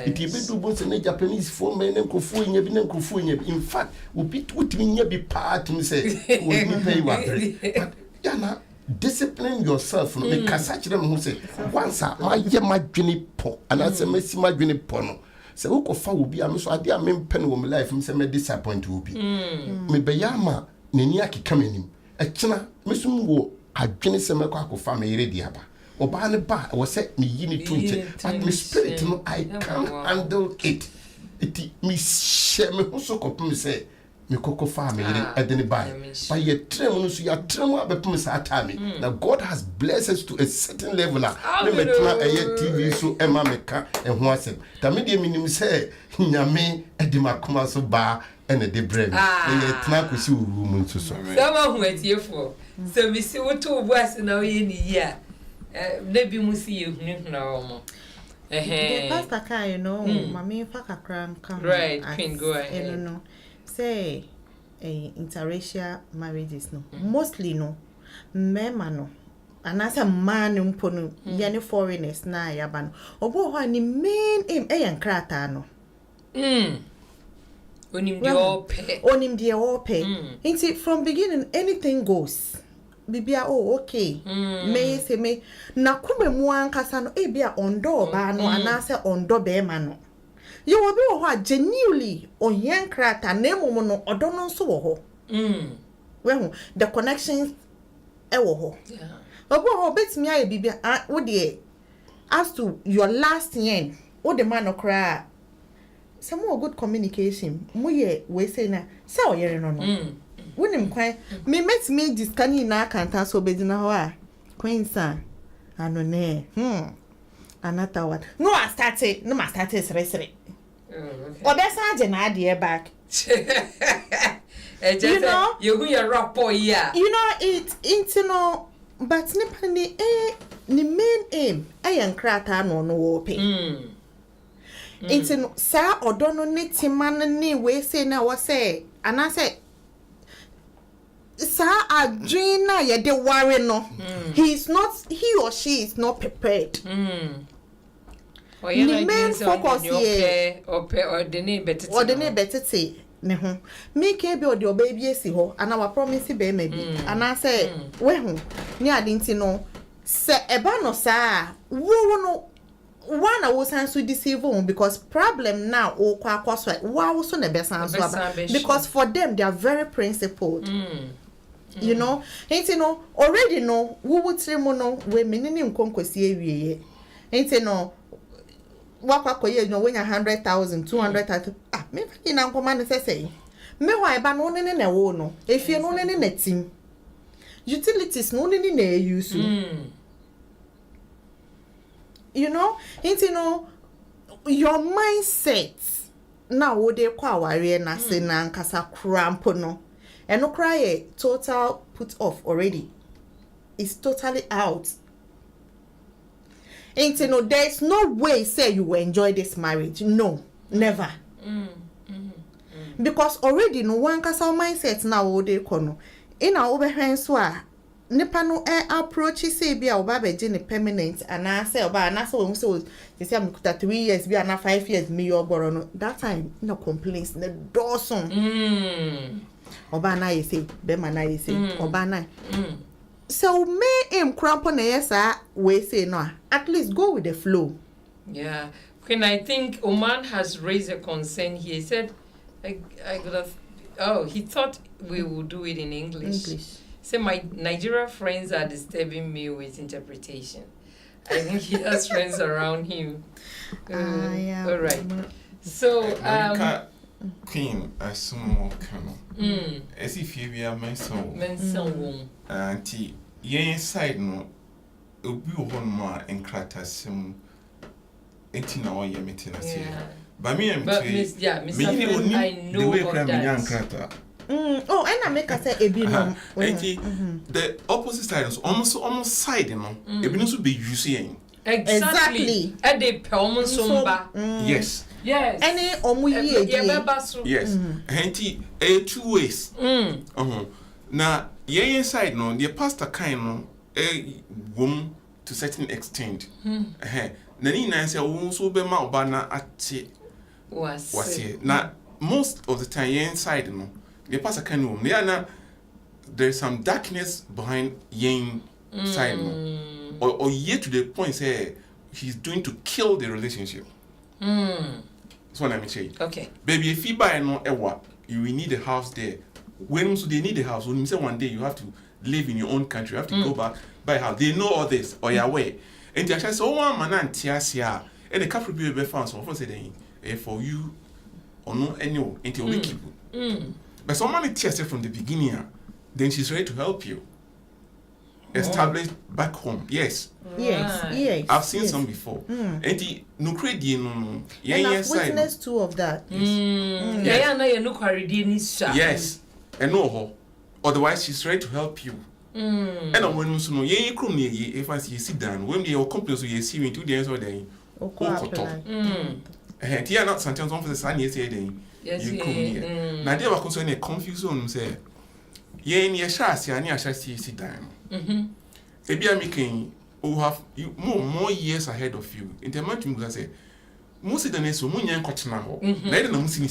it be do bo se na Japanese for men nkofu nya bi na nkofu nya bi in fact wo bi wutimi nya bi part me say wo ni pay wa but yana discipline yourself no me kasa kire me ho say once ma ye madwene po ana se masi madwene po no se wo ko fa wo bi am so ade a me pen wo me life me se me disappoint wo bi me be ya ma neni akeka manim echina mesum wo adwene se me kwa akofa me yire di aba oba ne ba wo se me yini tunche but me spirit no I can't handle it me share me ho so kopum say me koko fa me yire edene ba but ye trem no so ya trem abepum sa atami now God has blessed us to a certain level me metna TV so ema meka ho asem ta me de minim say nyame edimakoma so ba ene de brem ye tna kosi wu mu nso so sama hu atiefo so mi si woto obu ase na oye ni ya na bi mu si ye hunhuna omo the pastor kai you know mama fa kakra nka right queen go ahead no say interracial marriages no mostly no mema no anasa man mpo no yane foreigners na yaba no obo ho ani main aim nkrata no onim de ope inti from beginning anything goes bibia okay me say me na kuma mu ankasa no bia ondo ba no anasa ondo be ma no you will be ho genuinely on yen krata na emu no odo no so wo ho we the connections wo ho obo ho betimi aye bibia wo de as to your last yen wo de man okra some more good communication muye we say na say oyere no wonim kwan me met me discani na akanta so bedina ho a queensa anone anata what no I started sere obesa age na ade back you know you your rapport here you know it intino but nipani ni main aim nkrata no wo pe intino sa odono ne timan ne we say na wo say ana say sa adrena ye de worry no he or she is not prepared the main focus here ordinary betete ne ho me can be odi obaby esi ho ana wa promise be ma bi ana say we ho ni ade nti no se eba no sa wo no one was so deceive because problem now o kwa kwaso wa so na besan so aba because for them they are very principled you know enti no already no wo wutire mo no we menini nkonkosi awieye enti no wakwa koye no wenya 100,000 200,000 me fa na nkoma ne sese me wa eba no ne na wo no efie no ne na tim utilities no ne na use you know enti no your mindset now wo de kwa aware na se na nkasa cramp no eno cry total put off already it's totally out enti no there's no way say you will enjoy this marriage no never because already no one nkasa mindset now wo de kono ina wo be hwen so a nipa no approach say bia oba beje ne permanent ana say oba ana say we say you say am kuta 3 years bia na 5 years me your gboro no that time no complaints ne doson oba na you say be man na you say oba na so me cramp na yes we say no at least go with the flow When I think Oman has raised a concern here, he said, I could have, he thought we would do it in English. So my Nigerian friends are disturbing me with interpretation. I think he has friends around him. Yeah. All right. So, Queen, I sumo cano. As if you be a mention auntie, yen side no, a blue one more and cratter some 18 hour meeting. But me and Mr. Friend, I know of that. Oh, and I make us say a bit. The opposite side is almost side, you know. It will be using. Exactly. At the Pelman Somba. Yes. Yes. Any omuye. Yes. Henty a 2 ways. Now, ye inside no, the pastor kind no a woman to certain extent. Nani nancy won so be ma obana ati was here. Now, most of the time ye inside no, the pastor kind woman. Now, there's some darkness behind yen side no. Or yet to the point say he's doing to kill the relationship. That's what I'm saying. Okay. Baby, if you buy no ewa, you will need a house there. When so they need a house, when you say one day you have to live in your own country, you have to go back, buy a house. They know all this, or you're away. And they actually say, oh, man, and tiasia. And the couple will be found, so for saying, for you, or no, anyway, until we keep it. But someone tested from the beginning, then she's ready to help you. Established back home, yes. Yes. I've seen some before. And the no credit, no. And I've witnessed 2 of that. Yes. And no, otherwise she's ready to help you. And when you know, if I see you sit down, when they are complaints, you see me 2 days or day. And here not sometimes on for the sun yesterday. You come here. Now they were concerned a confusion say. Ye in your chassis, and your chassis sit down. Maybe I'm making who have you more years ahead of you. In the matter of say, most of the next woman young coach now. Let them see.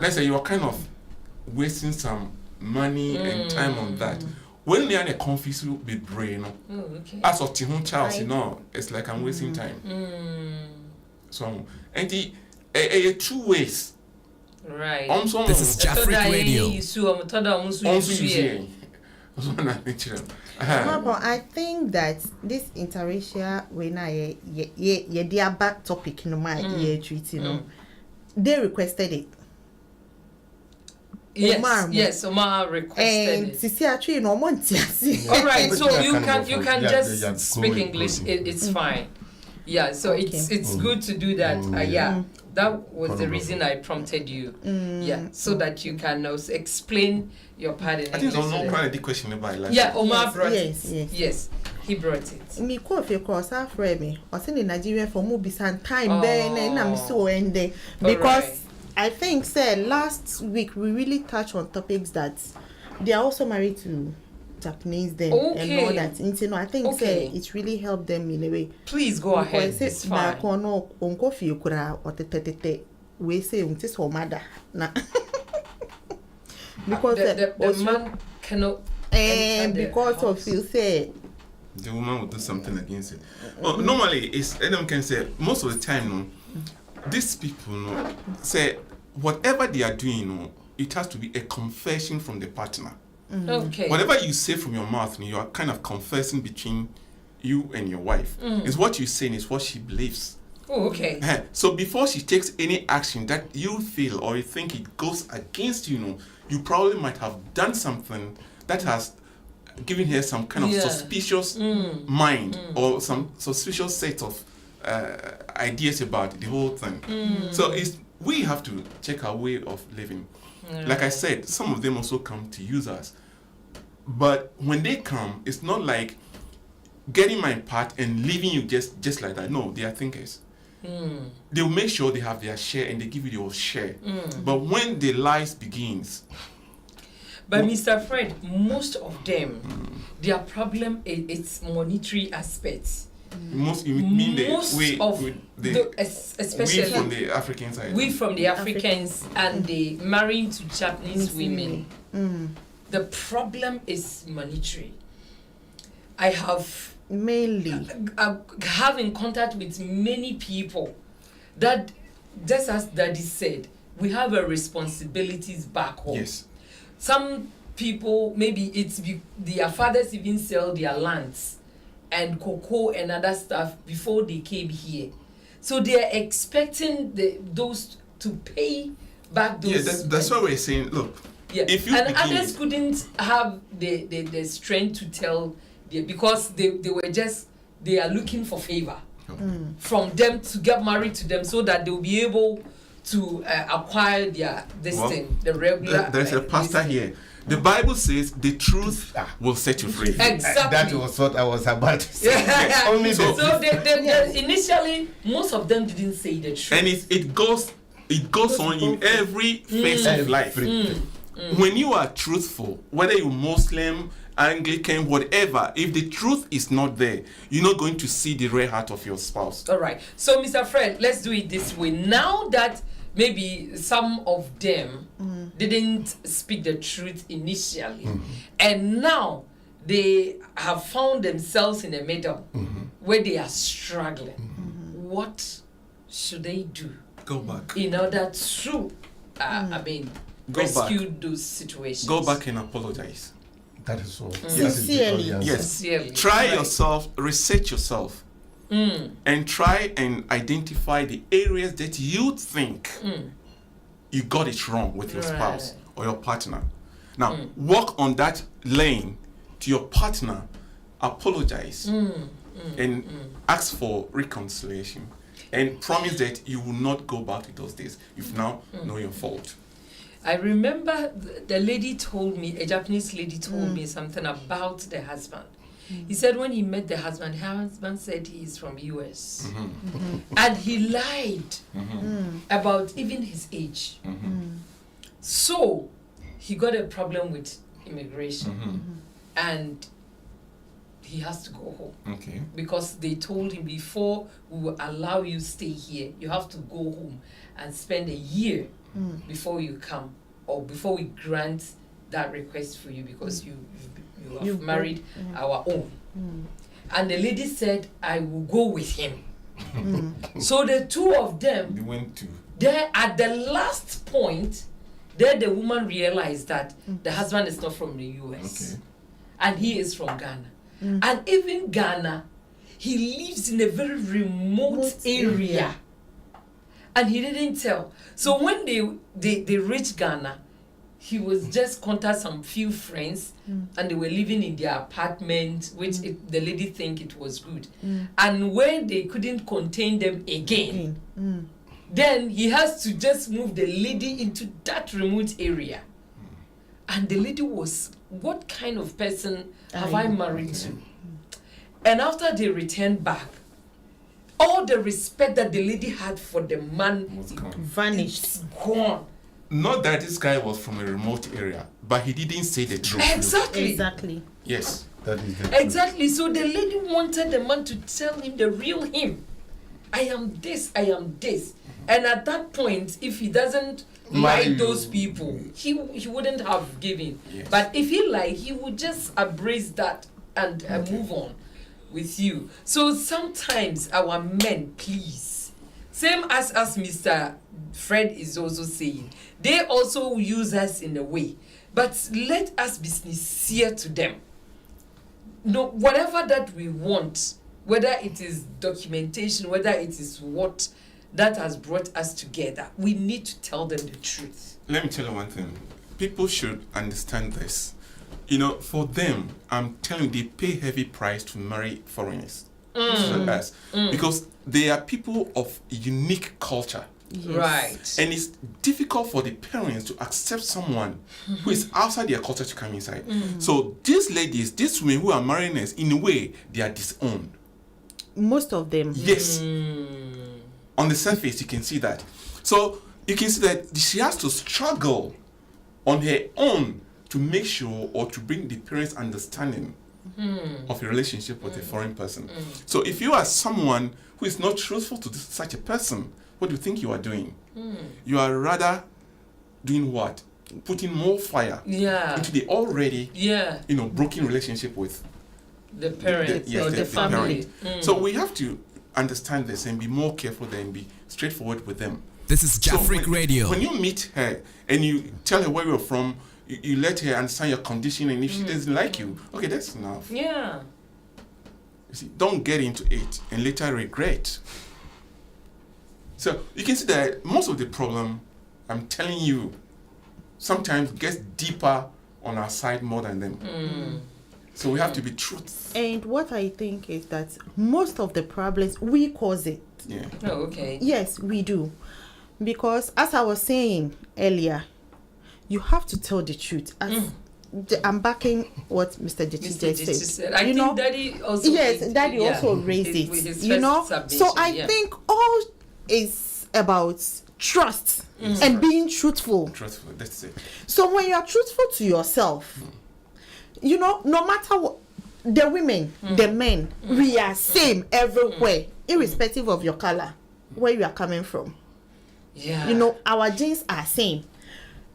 Let's say you are kind of wasting some money and time on that. When they are in a confused with brain, as of Tihun Charles, you know, it's like I'm wasting time. So, and the 2 ways. Right. This is Jeffrey Radio. I think that this interracial when I their back topic no my treaty they requested it. Yes, Omar requested and it. Sisi actually no monty. All right, so you can just speak English. It's fine. Yeah, so it's good to do that. That was the reason I prompted you. Yeah, so that you can also explain your part in English. I think I'm not the question about like. Yeah, Omar brought it. Yes, he brought it. Me call for cross after me. I was in Nigeria for more some time then and I'm so ending because I think last week we really touched on topics that they are also married to Japanese then and all that. And you know, I think it really helped them in a way. Please go ahead. It's fine. We say because the man cannot and because of you say the woman will do something against it. Well, normally it's Adam can say most of the time these people say whatever they are doing it has to be a confession from the partner. Okay. Whatever you say from your mouth, you are kind of confessing between you and your wife. It's what you're saying, is what she believes. Oh, okay. So before she takes any action that you feel or you think it goes against you, you probably might have done something that has given her some kind of suspicious mind or some suspicious set of ideas about the whole thing. So we have to check our way of living. Like I said, some of them also come to use us. But when they come, it's not like getting my part and leaving you just like that. No, they are thinkers. They'll make sure they have their share and they give you your share. But when the lies begins... But Mr. Fred, most of them, their problem is monetary aspects. Most you mean especially we from the African side. We from the Africans and the marrying to Japanese women. The problem is monetary. I have Mainly. Having contact with many people, that just as Daddy said, we have a responsibilities back home. Yes. Some people, maybe their fathers even sell their lands and cocoa and other stuff before they came here, so they are expecting those to pay back those. Yeah, that's what we're saying. Look, if you and others couldn't have the strength to tell because they are looking for favor from them to get married to them, so that they'll be able to acquire the regular. There's a pastor here. The Bible says the truth will set you free. Exactly. That was what I was about to say. Only so initially, most of them didn't say the truth. And it goes on in every phase of life. When you are truthful, whether you're Muslim, Anglican, whatever, if the truth is not there, you're not going to see the real heart of your spouse. All right. So, Mr. Fred, let's do it this way. Now that maybe some of them didn't speak the truth initially, and now they have found themselves in the middle where they are struggling, what should they do? Go back. In order to, rescue those situations. Go back and apologize. That is all. Sincerely. Yes. Sincerely. Try yourself, reset yourself, and try and identify the areas that you think you got it wrong with your spouse or your partner. Now, walk on that lane to your partner, apologize, and ask for reconciliation, and promise that you will not go back to those days. You've now know your fault. I remember the lady told me, a Japanese lady told me something about the husband. He said when he met the husband said he is from US. And he lied about even his age. So he got a problem with immigration. And he has to go home. Okay. Because they told him, before we will allow you stay here, you have to go home and spend a year before you come, or before we grant that request for you, because you have married our own. And the lady said, I will go with him. So the two of them, They went to. there at the last point, there the woman realized that the husband is not from the US. Okay. And he is from Ghana. And even Ghana, he lives in a very remote area. And he didn't tell. So when they reached Ghana, he was just contact some few friends, and they were living in their apartment, which the lady think it was good. And when they couldn't contain them again, then he has to just move the lady into that remote area. And the lady was, what kind of person have I married to? And after they returned back, all the respect that the lady had for the man Vanished. it's gone. Not that this guy was from a remote area, but he didn't say the truth. Exactly. Yes. That is the Exactly. So the lady wanted the man to tell him the real him. I am this, I am this. And at that point, if he doesn't like those people, he wouldn't have given. Yes. But if he liked, he would just embrace that and move on with you. So sometimes our men, please, same as Mr. Fred is also saying, they also use us in a way. But let us be sincere to them. No, whatever that we want, whether it is documentation, whether it is what that has brought us together, we need to tell them the truth. Let me tell you one thing. People should understand this. You know, for them, I'm telling you, they pay heavy price to marry foreigners. Such as, because they are people of unique culture. Right. And it's difficult for the parents to accept someone who is outside their culture to come inside. So these ladies, these women who are marrying us, in a way, they are disowned. Most of them. Yes. On the surface, you can see that. So you can see that she has to struggle on her own to make sure or to bring the parents' understanding of a relationship with a foreign person. So if you are someone who is not truthful to such a person, what do you think you are doing? You are rather doing what? Putting more fire into the already broken relationship with the parents yes, or the the family. parent. So we have to understand this and be more careful than be straightforward with them. This is Jafric Radio. When you meet her and you tell her where you're from, you let her understand your condition, and if she doesn't like you, okay, that's enough. Yeah. You see, don't get into it and later regret. So you can see that most of the problem, I'm telling you, sometimes gets deeper on our side more than them. So we have to be truthful. And what I think is that most of the problems, we cause it. Yeah. Oh, okay. Yes, we do. Because as I was saying earlier, you have to tell the truth. As I'm backing what Mr. Jechi just said. I think Daddy also Daddy also raised it. You know, so I think all is about trust and being truthful. Truthful, that's it. So when you are truthful to yourself, you know, no matter what, the women, the men, we are same everywhere, irrespective of your color, where you are coming from. Yeah. You know, our genes are same.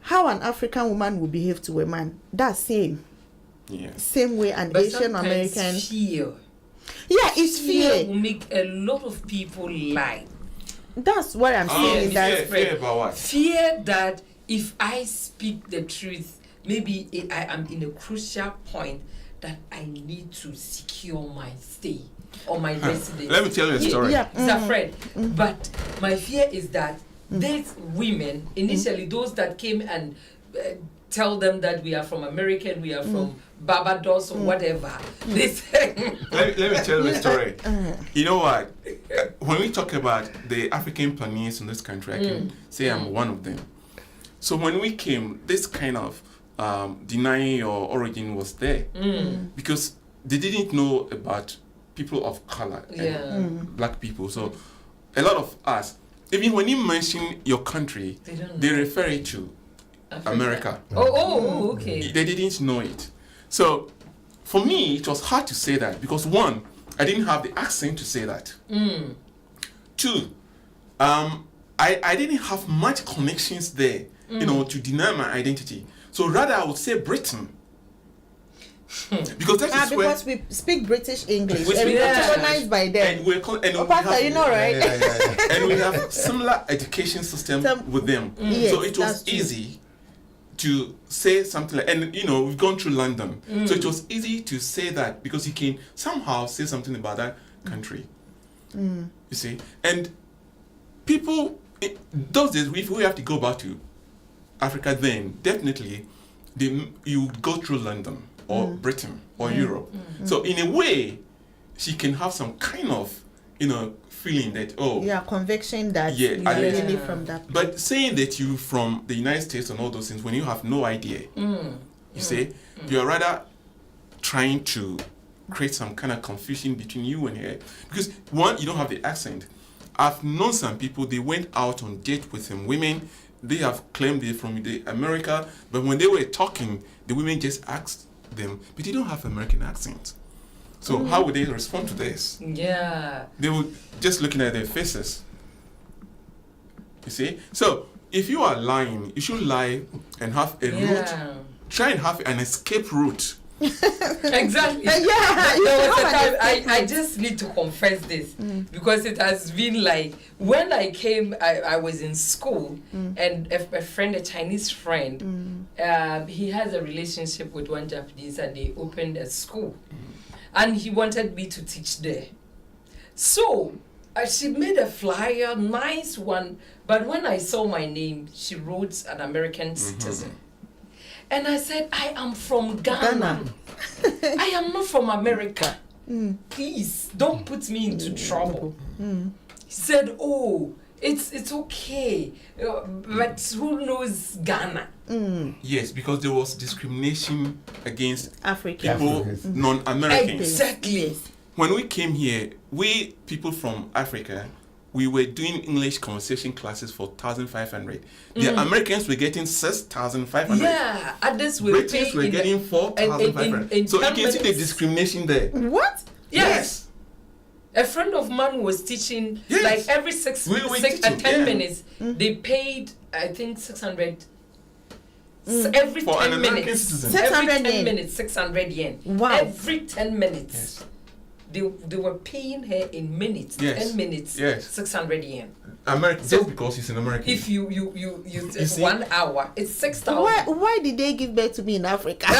How an African woman will behave to a man, that's same. Yeah. Same way an But Asian sometimes American. fear. Yeah, it's Fear will fear. make a lot of people lie. That's what I'm saying. That Fear about what? Fear that if I speak the truth, maybe I am in a crucial point that I need to secure my stay or my residence. Let me tell you a story. yeah. It's a friend. But my fear is that these women, initially those that came and tell them that we are from America and we are from Barbados or whatever, they say... Let me tell you a story. You know what? When we talk about the African pioneers in this country, I can say I'm one of them. So when we came, this kind of denying your origin was there because they didn't know about people of color and black people. So a lot of us, even when you mention your country, they refer it to America. Oh, okay. They didn't know it. So for me, it was hard to say that because one, I didn't have the accent to say that. Two, I didn't have much connections there, you know, to deny my identity. So rather, I would say Britain. Because that is because we speak British English We and speak we are British colonized by them. and we're Oh, Pastor, you know, right? and we have similar education system with them. Yes, So it was that's true. easy to say something like, and you know, we've gone through London. So it was easy to say that because you can somehow say something about that country. You see? And people, those days, if we have to go back to Africa then, definitely you would go through London or Britain or Europe. So in a way, she can have some kind of, you know, feeling that, oh, Yeah, conviction that Yeah, you I- are really from that. but saying that you from the United States and all those things when you have no idea, you see, you're rather trying to create some kind of confusion between you and her. Because one, you don't have the accent. I've known some people, they went out on date with some women, they have claimed they're from the America, but when they were talking, the women just asked them, but they don't have American accent. So how would they respond to this? Yeah. They would just looking at their faces. You see? So if you are lying, you should lie and have a route. Try and have an escape route. Exactly. Yeah, you There was should a have time, an I just need to confess this because it has been like when I came, I was in school and a friend, a Chinese friend, he has a relationship with one Japanese and they opened a school and he wanted me to teach there. So she made a flyer, nice one, but when I saw my name, she wrote an American citizen. And I said, I am from Ghana. I am not from America. Please, don't put me into trouble. He said, oh, it's okay. But who knows Ghana? Yes, because there was discrimination against African. people, non-Americans. Exactly. When we came here, we people from Africa, we were doing English conversation classes for 1,500. The Americans were getting 6,500. Yeah, others were British paying were in getting 4,500. So you can see the discrimination there. What? Yes. A friend of mine was teaching, Yes. like every 10 teaching, minutes, they paid, I think, 600 Every For an 10 American minutes. citizen. 600 every 10 yen. minutes, 600 yen. Wow. Every 10 minutes. Yes. They were paying her in minutes. Yes. 10 minutes. Yes. 600 yen. American, just because he's an American. If you see? 1 hour, it's 6,000. Why did they give birth to me in Africa? No.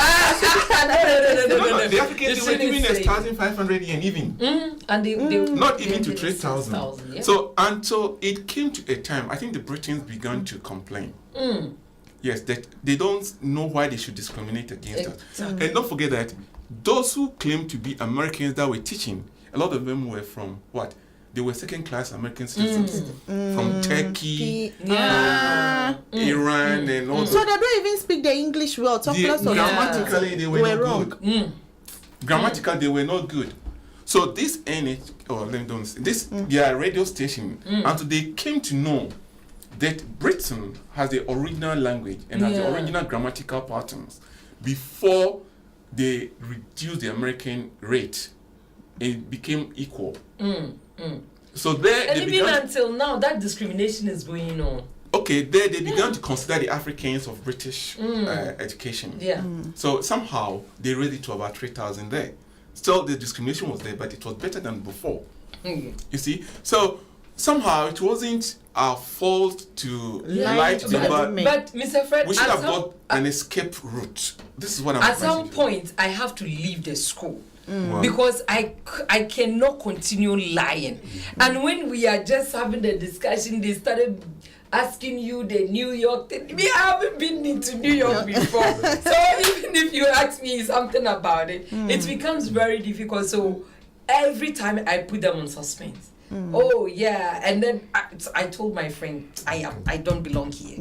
The Africans they were giving us 1,500 yen even. And they Not even to did 3,000. 6,000, yeah. So until it came to a time, I think the Britons began to complain. Yes, that they don't know why they should discriminate against us. Exactly. And don't forget that those who claim to be Americans that were teaching, a lot of them were from what? They were second-class American citizens from Turkey, Iran, and all So they don't even speak the English well. Talk less of grammatically, they were not wrong. good. Grammatically, they were not good. So this their radio station, until they came to know that Britain has the original language and has the original grammatical patterns before they reduced the American rate, it became equal. So there, And they even began, until now, that discrimination is going on. okay, there they began to consider the Africans of British education. Yeah. So somehow they raised it to about 3,000 there. Still, the discrimination was there, but it was better than before. You see, so somehow it wasn't our fault to lie to them, But Mr. Fred, we should at have some- got an escape route. This is what I'm at some advising you. point, I have to leave the school. Wow. Because I cannot continue lying. And when we are just having the discussion, they started asking you the New York thing. Me, I haven't been into New York before. So even if you ask me something about it, it becomes very difficult. So every time I put them on suspense. Oh yeah, and then I told my friend, I don't belong here.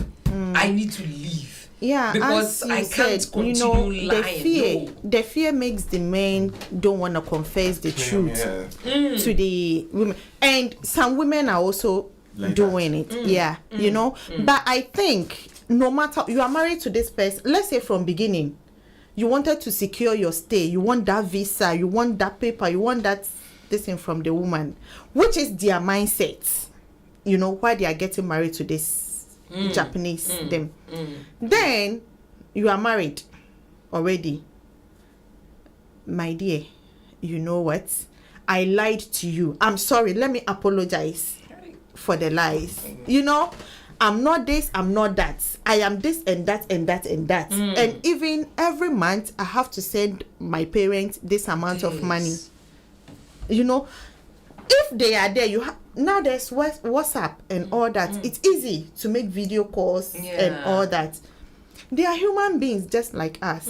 I need to leave. Yeah, because as you I can't said, continue lying. The fear makes the men don't want to confess the truth to the women, and some women are also Like doing it. You know. But I think no matter you are married to this person, let's say from beginning, you wanted to secure your stay, you want that visa, you want that paper, you want that this thing from the woman, which is their mindset. You know why they are getting married to this Japanese them. Then you are married already. My dear, you know what? I lied to you. I'm sorry. Let me apologize for the lies. You know, I'm not this, I'm not that. I am this and that and that and that. And even every month I have to send my parents this amount of money. You know, if they are there, now there's WhatsApp and all that. It's easy to make video calls and all that. They are human beings just like us.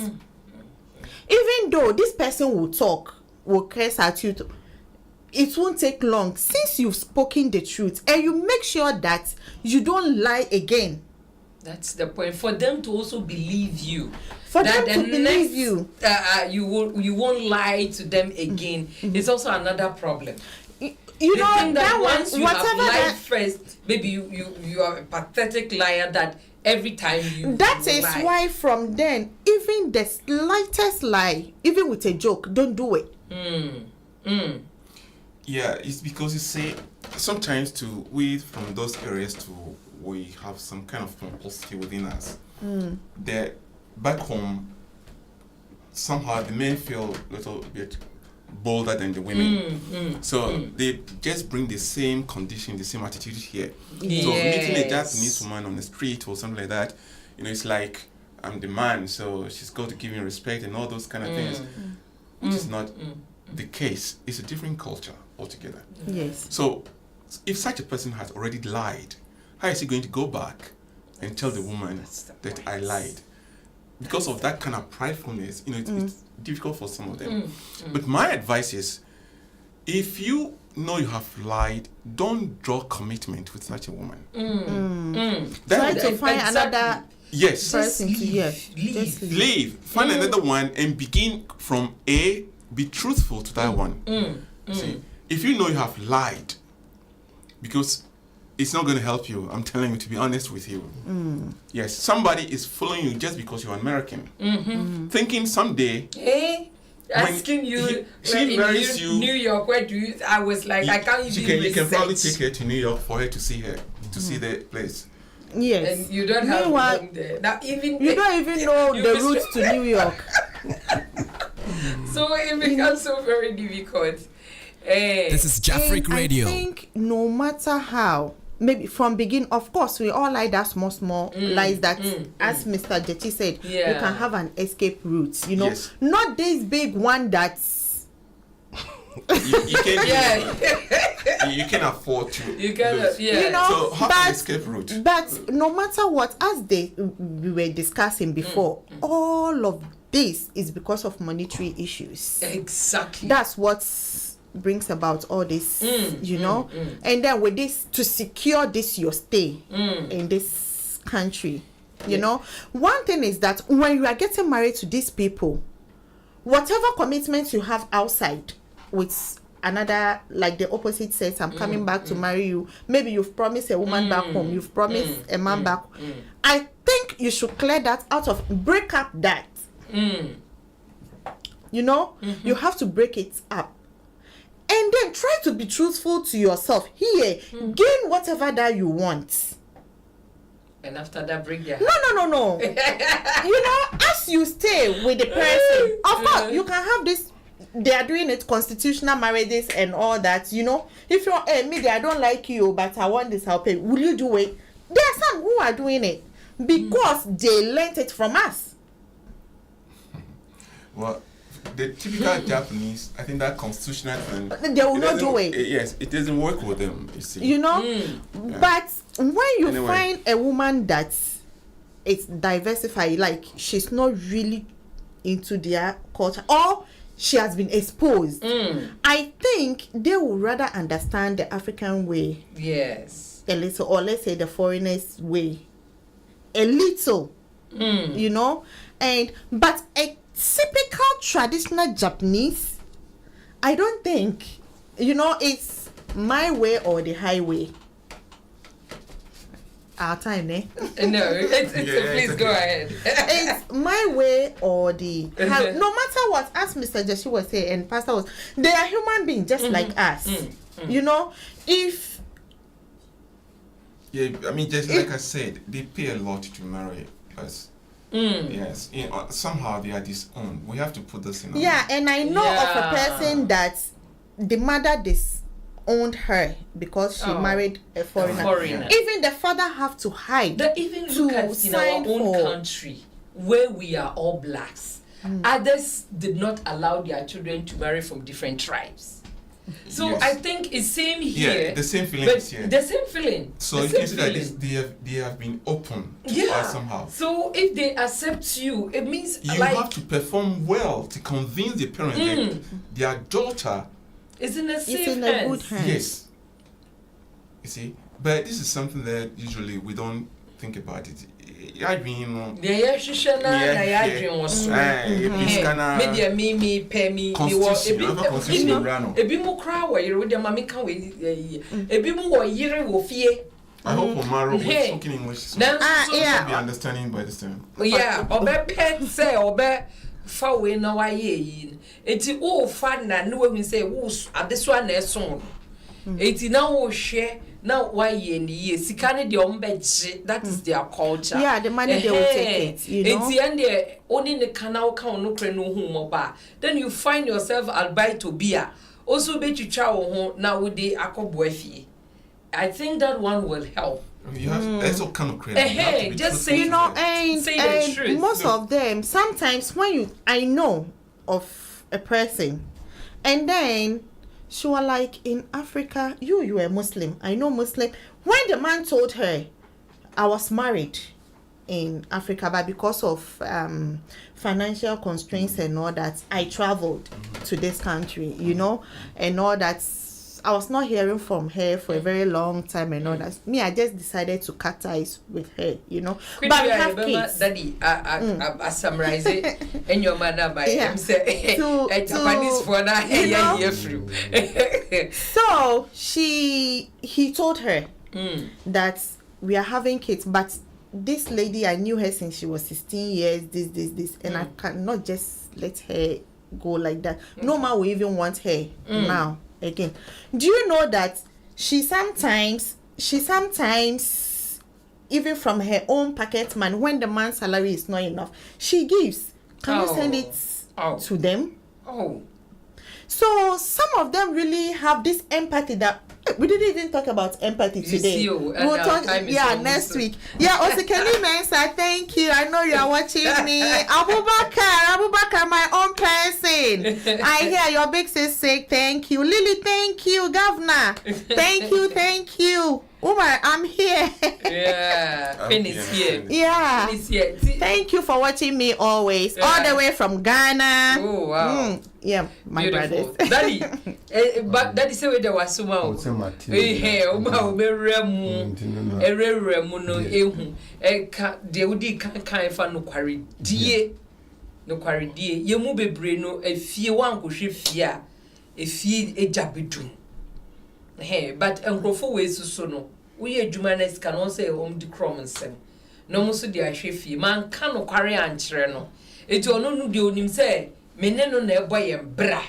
Even though this person will talk, will curse at you, it won't take long since you've spoken the truth and you make sure that you don't lie again. That's the point. For them to also believe you. For that them to believe you. You won't lie to them again. It's also another problem. You they know think that that once one, you have whatever lied that, first, maybe you are a pathetic liar that every time you that you is lie. why from then, even the slightest lie, even with a joke, don't do it. Yeah, it's because you see, sometimes we from those areas we have some kind of pomposity within us. That back home, somehow the men feel a little bit bolder than the women. So they just bring the same condition, the same attitude here. So meeting a Japanese woman on the street or something like that, it's like, I'm the man, so she's got to give me respect and all those kind of things, which is not the case. It's a different culture altogether. Yes. So if such a person has already lied, how is he going to go back and tell the woman that I lied? Because of that kind of pridefulness, it's difficult for some of them. But my advice is, if you know you have lied, don't draw commitment with such a woman. Try to find another person to Leave. Leave. Find another one and begin from A. Be truthful to that one. See, if you know you have lied, because it's not going to help you. I'm telling you, to be honest with you. Yes, somebody is following you just because you're American, thinking someday. Asking you, she marries you. New York, where do you? I was like, I can't even. You can probably take her to New York for her to see to see the place. Yes. And you don't have Meanwhile, them there. Now, even you don't even know you the miss- route to New York. So it becomes so very difficult. This is Jafric And Radio. I think no matter how, maybe from begin, of course, we all like that small lies that, as Mr. Jechi said, you Yeah. can have an escape route. You know, Yes. not this big one that's You can Yeah. you can afford to You can, lose. yeah. You know, So have but- an escape route. But no matter what, as we were discussing before, all of this is because of monetary issues. Exactly. That's what brings about all this, you know. And then with this, to secure this your stay in this country, you know, one thing is that when you are getting married to these people, whatever commitments you have outside with another, like the opposite sex, I'm coming back to marry you, maybe you've promised a woman back home, you've promised a man back, I think you should clear that out of, break up that, you know. You have to break it up and then try to be truthful to yourself. Here, gain whatever that you want. And after that, break their No. You know, as you stay with the person, of course, you can have this. They are doing it, constitutional marriages and all that. You know, if you're maybe I don't like you, but I want this help. Will you do it? There are some who are doing it because they learnt it from us. Well, the typical Japanese, I think that constitutional thing, They will it not doesn't- do it. Yes, it doesn't work with them. You see. You know, but when you Anyway. find a woman that it's diversified, like she's not really into their culture, or she has been exposed, I think they would rather understand the African way Yes. a little, or let's say the foreigners way a little, you know. And but a typical traditional Japanese, I don't think, you know, it's my way or the highway. Our time, eh? No, it's Yeah, please it's go okay. ahead. It's my way or the highway. No matter what, as Mr. Jeshi was saying and Pastor was, they are human beings just like us. You know, if Yeah, I mean, just like I said, they pay a lot to marry us. Yes, somehow they are disowned. We have to put this in. yeah, and I know of Yeah. a person that the mother disowned her because she Oh. married a foreigner. Foreigner. Even the father have to hide. That even to look at in our sign own for- country where we are all blacks. Others did not allow their children to marry from different tribes. So Yes. I think it's same Yeah, here. the same feeling but is here. the same feeling. So the you same can see that feeling. they have been open to Yeah. us somehow. So if they accept you, it means You like have to perform well to convince the parents that their daughter, it's in the same It's in a hands. good hand. yes. You see, but this is something that usually we don't think about it. I mean, Deɛ yɛhwehwɛ na yɛadwen wɔ so. Media me pɛ me wɔ Constitution, ɔbɛ constitution wura no. ebi mu koraa wɔ yere wodeɛ ma meka wɔ ebi mu wɔ yere wɔ fie. I hope Omaro was Hey. talking English, so Nanso yeah. be understanding by this time. yeah, ɔbɛpɛ sɛ ɔbɛfa wei na wayɛ eyi no. Enti wofa na ne wahu sɛ wo ade so a na ɛso no. Enti na wohwɛ na wayɛ ne yie sika ne deɛ ɔmo bɛgye, that is their culture. Yeah, the money they will take it, you know. Enti ɛn deɛ oni ne kana wo ka wo no kra no hu mmɔba, then you find yourself albeit to be a also betwitwa wo ho na wo de akɔboa fie. I think that one will help. You have that's all kind of credit. You have to be just truthful say, to You know, them. and, Say the and truth. most of them, sometimes when I know of a person, and then she was like, in Africa, you were Muslim, I know Muslim. When the man told her, I was married in Africa, but because of financial constraints and all that, I traveled to this country, you know, and all that. I was not hearing from her for a very long time and all that. Me, I just decided to cut ties with her, you know. But we have kids. Daddy, I summarize it in your manner by Yeah. him say, To- Japanese for now, you know. here free. So he told her that we are having kids, but this lady, I knew her since she was 16 years, this, and I cannot just let her go like that. No man will even want her now again. Do you know that she sometimes even from her own pocket money when the man's salary is not enough. She gives. Can you send it to them? So some of them really have this empathy that we didn't even talk about empathy today. We'll talk next week. Yeah, also Kenny Mensa, thank you. I know you are watching me. Abubakar, my own person. I hear your big sis say thank you. Lily, thank you. Governor, thank you. Umar, I'm here. Yeah, Finn is here. Yeah. Finn is here. Thank you for watching me always. All the way from Ghana. Oh, wow. Yeah, my beautiful. brothers. Daddy, but Daddy say we there was someone. Hey, Uma, remu no ehu. De udi kan fa no kware die. No kware die. Ye mu bebre no efie wan ko hwe fie a efie ejabedum. Hey, but enkrofo we so no. We adwuma na sika no say di krom nsem. No mo so di ahwe fie. Man ka no kware ankyere no. Eti ono no de onim say meneno na eboye bra.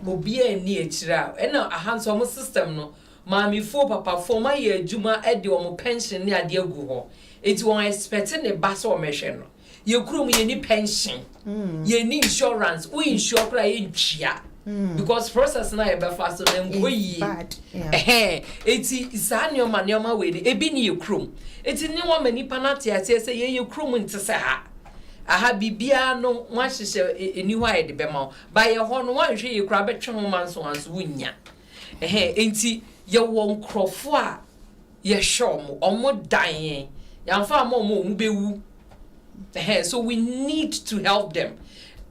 Obi ani akira. E na ahanso mo system no. Maami fo papa fo ma ye adwuma e de omo pension ne ade agu ho. Eti won expect ne ba so omehwe no. Ye krom ye ni pension. Ye ni insurance. We insure kra ye ntwia. Because process na e be fast so dem go yi. Eti isanioma neoma we de ebi ni ye krom. Eti ni wo manipa na te ate say ye krom nte se ha. Aha bibia no wan hye eni ho aye de be ma ba ye ho no wan hwe ye kra be twe ho manso anso wunya enti ye won krofo a ye hwe omo dan yamfa ma omo bewu so we need to help them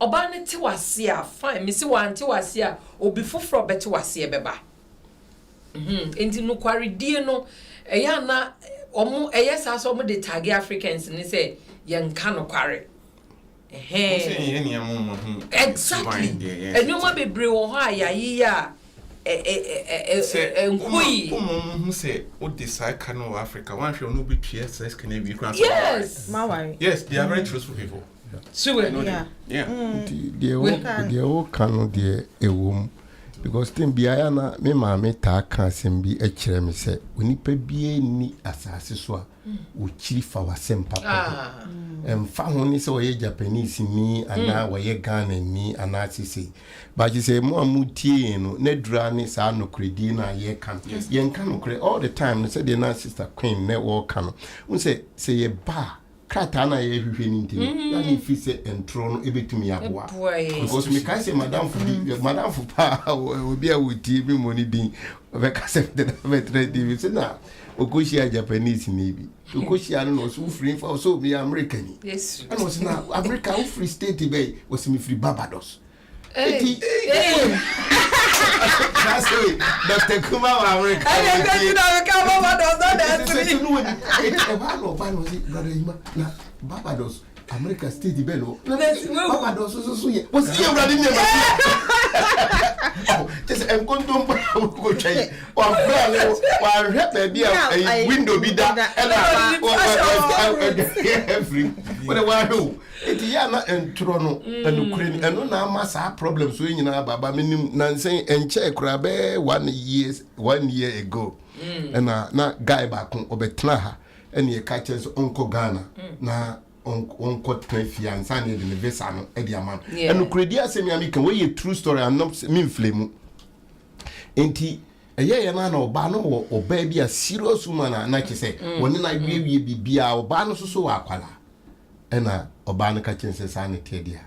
oba ne te wase a fine me se wan te wase a obi foforo be te wase beba enti no kware die no eya na omo eyesa so omo de tag Africans ni say ye nka no kware exactly. And you might be brave or high, who say, what decide Cano Africa? One shall not be PSS can be crossed. Yes, yes, they are very truthful people. Sure, yeah. The old Cano, dear, a womb. Because then Biana, me mamma, can be a chair, me say, we need to be any assassin, which chief our same papa. And found this way Japanese in me, and now where Ghana and me, and I say, but you say, more muti, no, Nedrani, Sano Credina, ye can, yen cano all the time, said the nice sister queen, ne war cano. We say a bar. Katana everything into me. If he said and thrown a bit to me up. Because me can say Madame for Pa will be a with TV money being of a cassette that I've read. Said now, Okushia Japanese maybe. Okushia no so free for so be American. Yes, I was now America free state bay was me free Barbados. Hey. That's it. Dr. Kuma America. Barbados, America State Bello. Barbados was here running there. Just a condom or a window be done every what Etiana and Toronto and Ukraine and no massa problems when you know Baba minim Nancy and check Rabe 1 year ago. And na guy back on Obetnaha and ye catches Uncle Ghana na Uncle Fiance and the Vesano Ediaman. And Ukraine semi American way a true story and not mean flame. Enti a year and an obano or baby a serious woman and like you say, when I be our bano so aquala. Ena obana ka chense sanity dia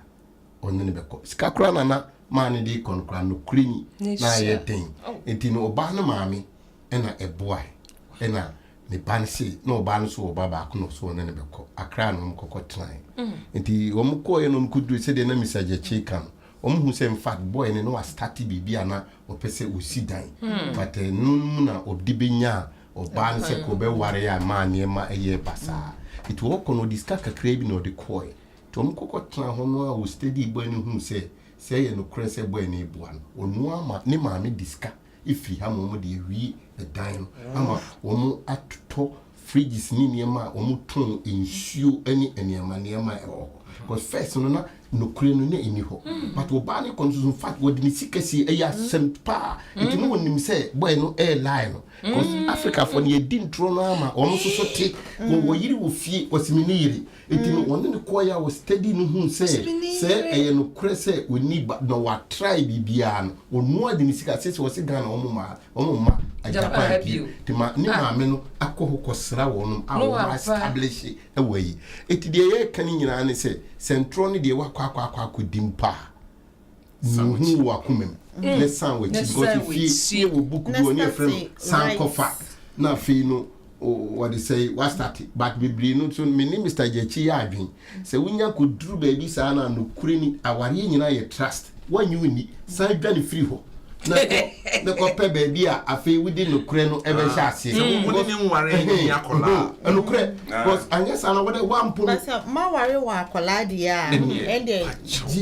onne be ko skakra na mani di konkra no krimi na ye den enti no obana maami ena eboa ena ne banse no obana so obaba ko no so onne be ko akra no mkoko tran enti wo ko ye no mkudu se de na misaje chika no hu se mfat boy ne no wa start bibia na opese osidan but no na obdibenya obana se ko be ware ya mani ma eye basa. It walk on discuss a craving or the coy. Tom Coco Tran will steady boy whom say no cresce boy any one. Or no mammy discuss if he have more the re a dime. Ama woman at to fridges ni nneɛma a wɔn tɔn nsuo ne nneɛma ɛwɔ because first no na nokure no na ɛni hɔ but ɔbaa ne kɔnso fact wɔde ne sika si ɛyɛ asɛm paa nti no wɔnim sɛ boy no lie no because Africa for no yɛdi ntoro no ama wɔn nso so te wɔ yiri wɔ fie wɔsimi ne yiri nti no wɔn ne kɔɔ ya wɔ steady no hu sɛ ɛyɛ nokure sɛ oni na wa try bibia no wɔn ade ne sika sɛ wɔse Ghana wɔn ma Japan bio tima ne maame no akɔ hɔ kɔsra wɔn a wɔn establish ɛwɔ yi eti deɛ yɛ kan nyinaa ne sɛ central ne deɛ wakɔ dimpa nuhu wa kumem ne san wa chi go fie wo book do ne frem san kofa na fi no what they say what start but bibiri no so me ni Mr. Jechi ya adwen sɛ wonya koduru baabi saa na no kure ni aware nyina yɛ trust wanyu ni san dwane free ho na ko pe baabi a afei wudi no kure no ebe hye ase so wudi ni nware ni akola no kure because anya sana wode wampo but ma ware wa akola dia ende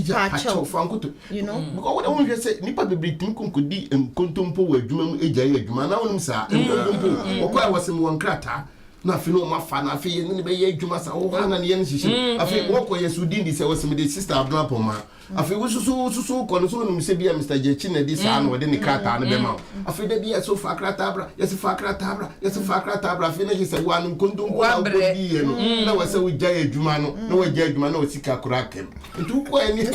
pacho frankoto you know because wode won say nipa bibiri tin konkodi nkontompo wa adwuma mu ejaye adwuma na wonum sa nkontompo okwa wasem won krata na fi no ma fa na fi ne be ye adwuma sa wo ha na ne ye nhihye afi wokɔ yesudin di sɛ wasem de sister Abdul Poma afi wususu kɔ no so no mse bia Mr. Jechi na di saa no wode ne krata no be ma afi da bia so fa krata abra yes fa krata abra afi na hise wa no kontompo na ko di ye no na wase wo gya adwuma no na wo gya adwuma na wo sika kora kem ntu ko ani esi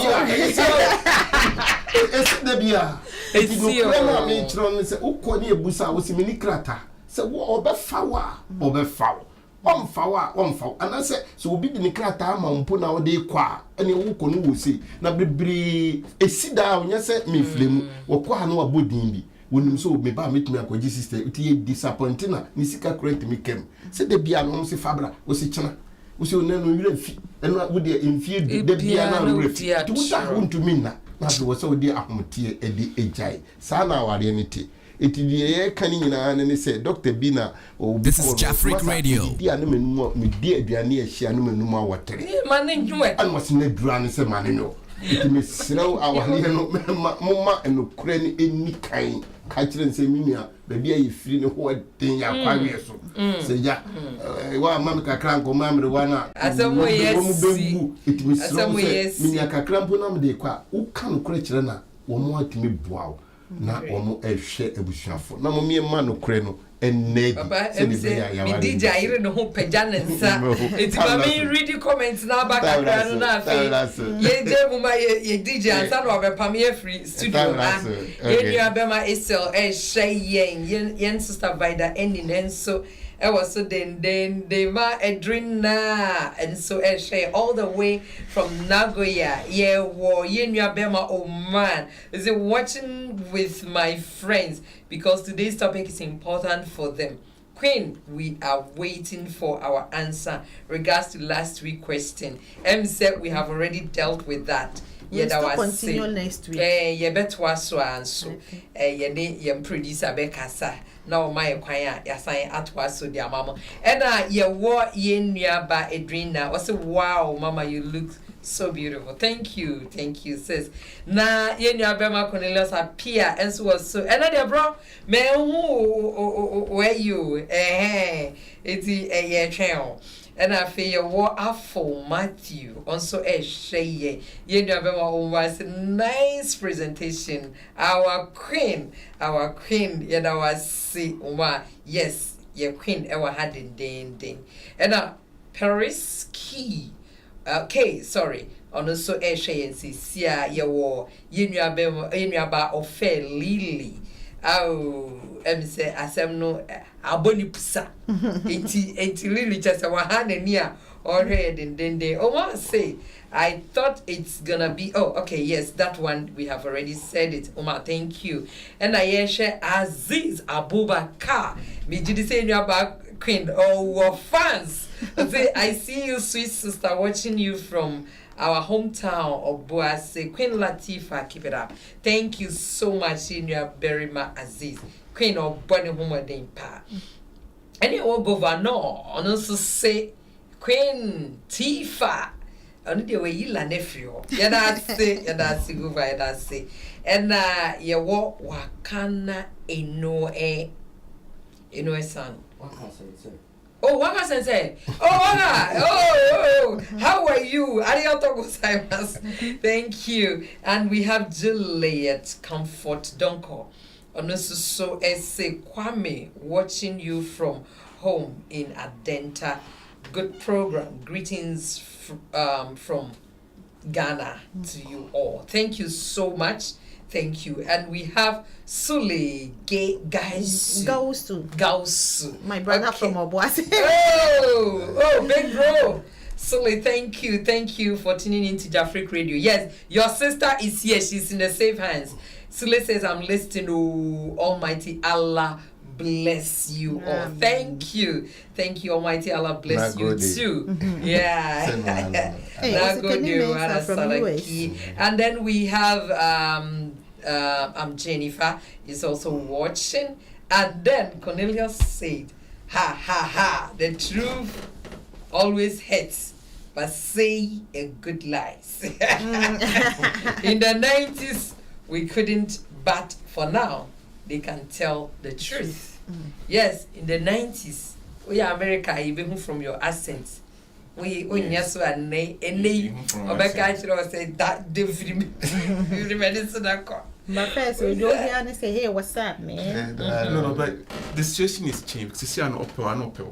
da bia eti no ko na me kyerɛ no sɛ ukɔ ne ebusa wo simi ni krata sɛ wo obefa anase so obi di ne krata ama mpo na wo de kɔ a ene wo kɔ no wo se na bebre esida onye sɛ me flemu wo kɔ ha no abodin bi wonim so me ba metumi akɔgi sister uti disappointing na ni sika correct me kem sɛ de bia no se fabra wo se kyena wo se onano wira fi eno wo de mfie de bia na wira fi ti wo ta ho ntumi na so wo se wo de ahotie e de ejai saa na aware ne te etidie kan nyina ne se Dr. Bina This is Jafric Radio. Dia no menum me di aduane ahia no menum awotere mane ntwe an wase na dura ne se mane no etime siraw awale no mama enokure ne eni kan ka kire se minua baabi ayi firi ne ho den ya kwawe so se ja wa mama kakra nko mamre wana asemo yesi etime siraw minua kakra mpo na me de kwa wo kan nokure kire na wo mo atime boawo na omo ehwe ebusuafo na mo miema no kure no enne se ni be ya mi DJ ire no ho pagya nensa eti ma me read comments na ba kakra no na afi ye je mu ma ye DJ ansa no abepam ye free studio na ye ni abema isel yen sister Vida eni nenso it was so then they were a dream na and so share all the way from Nagoya. Yeah, wo yenua bema oh man. Is it watching with my friends because today's topic is important for them. Queen, we are waiting for our answer regards to last week's question. M said we have already dealt with that. Yeah, that was continue next week. Yeah, better was so and so. Yeah, producer Bekasa. Now my kwaya ya sign atwa so dia mama. And ye wo ye nuaba Edrina. I say wow mama you look so beautiful. Thank you sis. Na ye nuaba ma Cornelius appear and so was so. And then bro me who where you eti ye twen. And I feel what for Matthew also a share. You know, was nice presentation. Our queen, you know, was see, yes, your queen ever had in ding. And Paris Key, okay, sorry, on also a share and see, you know, about of fair Lily. Say asem no aboni pusa enti really just our hand near already then oh say I thought it's gonna be okay yes that one we have already said it Oma thank you and I share Aziz Abubakar me did say you about queen fans say I see you sweet sister watching you from our hometown of Boase. Queen Latifa, keep it up. Thank you so much, in your Berima Aziz. Queen of Bonnie Homer Pa. And you will governor, and also say, Queen Tifa. Only the way you learn nephew. That's go by that say. And you walk Wakana Inoe son. What can I say? Oh, Wanga Sensei. Oh, Wanga. Oh, how are you? Arigatou gozaimasu. Thank you. And we have Juliet Comfort Donko. Onosuso Ese Kwame watching you from home in Adenta. Good program. Greetings from Ghana to you all. Thank you so much. Thank you. And we have Sule Gausu. My brother from Obuasi. Oh, big bro. Sule, thank you. Thank you for tuning into Jafric Radio. Yes, your sister is here. She's in the safe hands. Sule says, I'm listening. Oh, Almighty Allah bless you all. Thank you. Thank you, Almighty Allah bless you too. Yeah. And then we have Jennifer is also watching. And then Cornelius said, ha, the truth always hurts, but say a good lie. In the 90s, we couldn't, but for now, they can tell the truth. Yes, in the 90s, we are America, even from your accent. We yes and nay, Obeka say that different medicine. My first, we don't hear and say, hey, what's up, man? No, but the situation is changed. To see an opera, an opera.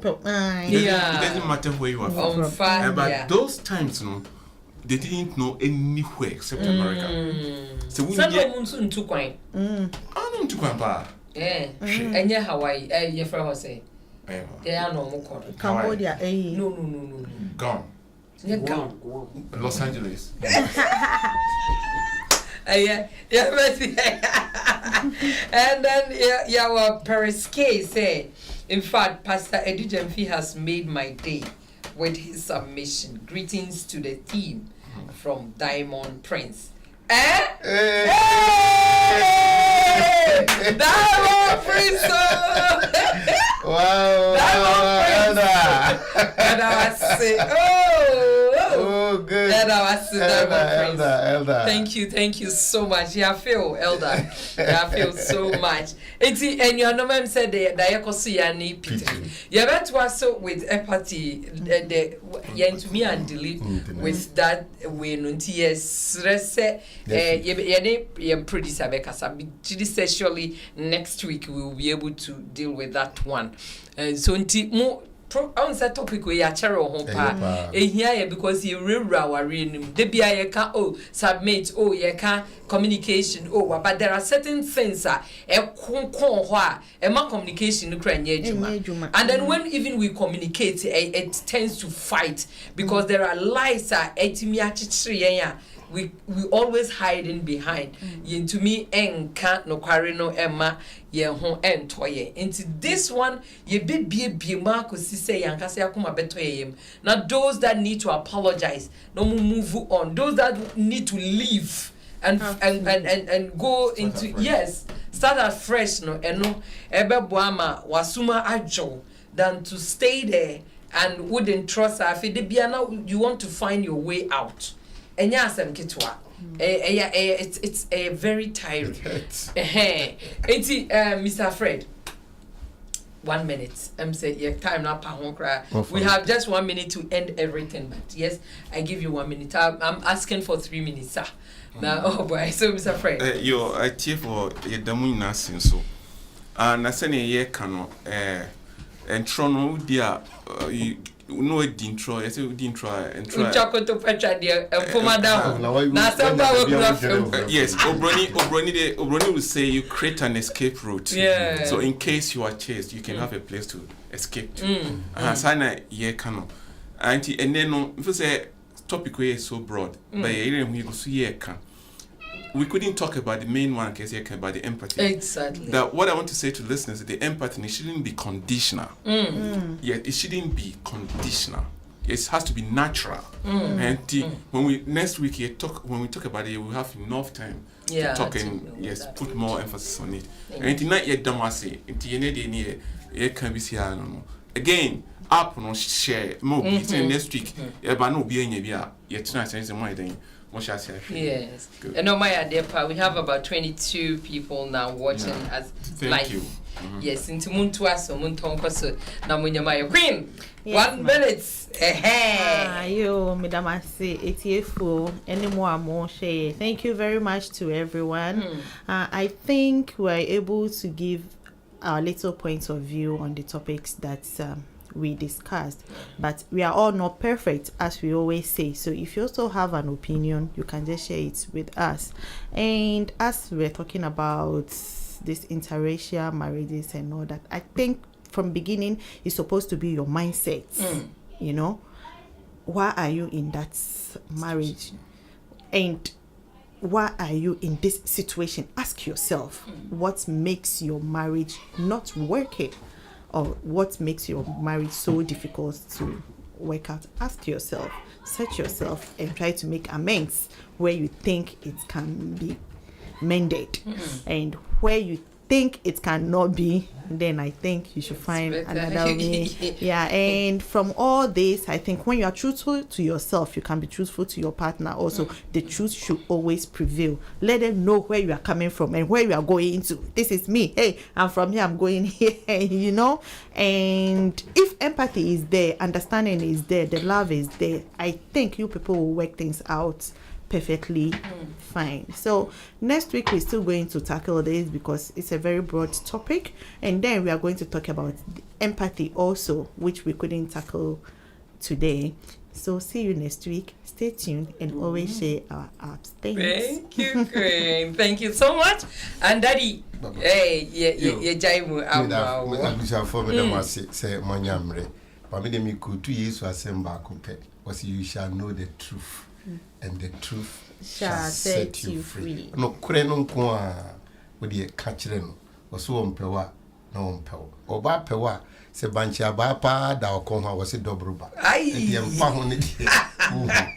It doesn't matter where you are from. But those times, no, they didn't know anywhere except America. So we get to coin. I don't to coin bar. Yeah, and yeah, Hawaii, your friend was saying. Yeah, no more. Cambodia, no. Gone. Yeah, gone. Los Angeles. Yeah, and then our Paris K said, in fact, Pastor Eddie Jemfi has made my day with his submission. Greetings to the team from Diamond Prince. Hey! Diamond Prince! Wow! Diamond Prince! And I say, oh, good. And I say, Diamond Prince. Elder. Thank you so much. Yeah, Phil, Elder. Yeah, Phil, so much. And your number said the Yakosuyani Peter. You went to us with empathy, the Yentumi and delete with that way. Yes, producer Becca. Surely next week we will be able to deal with that one. So on that topic we are charo hompa here because you real they be I can submit you can communication but there are certain things a communication and then when even we communicate it tends to fight because there are lies we always hiding behind. To me, can't no quarino Emma ye home and toye. Into this one, ye be Marco say Yankasa kuma beto. Now those that need to apologize, no move on. Those that need to leave and go start into start afresh no ebe boama wasuma ajo than to stay there and wouldn't trust her. You want to find your way out. It's a very tiring. Mr. Fred, 1 minute. I'm saying your time now. We have just 1 minute to end everything. But yes, I give you 1 minute. I'm asking for 3 minutes, sir. Now, oh boy. So, Mr. Fred, I cheer for your damu nursing so. And I send a year cano. And Trono, dear, no, it didn't try. I said we didn't try and try. Yes, Obroni will say you create an escape route. Yeah. So in case you are chased, you can have a place to escape to. Sana ye cano. And then if you say topic is so broad, but we go see ye can. We couldn't talk about the main one case here about the empathy. Exactly. That what I want to say to listeners is the empathy it shouldn't be conditional. Yeah, it shouldn't be conditional. It has to be natural. And when we next week when we talk about it, we have enough time to talk and put more emphasis on it. And tonight yet don't say it can be again app no share mo next week eba no be enya bia yet na sense mo eden mo sha share. Yes. And on my adepa we have about 22 people now watching us live. Thank you. Yes, into muntu aso muntu onkoso na munyama queen. 1 minute. Yo, Madam Ase, ATFO, any more share. Thank you very much to everyone. I think we're able to give our little points of view on the topics that we discussed, but we are all not perfect, as we always say. So if you also have an opinion, you can just share it with us. And as we're talking about this interracial marriages and all that, I think from beginning it's supposed to be your mindset. You know, why are you in that marriage, and why are you in this situation? Ask yourself what makes your marriage not working, or what makes your marriage so difficult to work out. Ask yourself, search yourself, and try to make amends where you think it can be mended, and where you think it cannot be, then I think you should find another way. Yeah, and from all this, I think when you are truthful to yourself, you can be truthful to your partner also. The truth should always prevail. Let them know where you are coming from and where you are going into. This is me. Hey, I'm from here, I'm going here, you know. And if empathy is there, understanding is there, the love is there, I think you people will work things out perfectly fine. So next week we're still going to tackle this because it's a very broad topic, and then we are going to talk about empathy also, which we couldn't tackle today. So see you next week. Stay tuned and always share our apps. Thank you, Queen. Thank you so much. And Daddy, hey, yeah, Jaimu, you shall know the truth, and the truth shall set you free. No, Kureno Kwa with the catching was so umpewa, no umpewa. Oba pewa, Sebancha Bapa, Dao Konga was a dobruba. I am found it.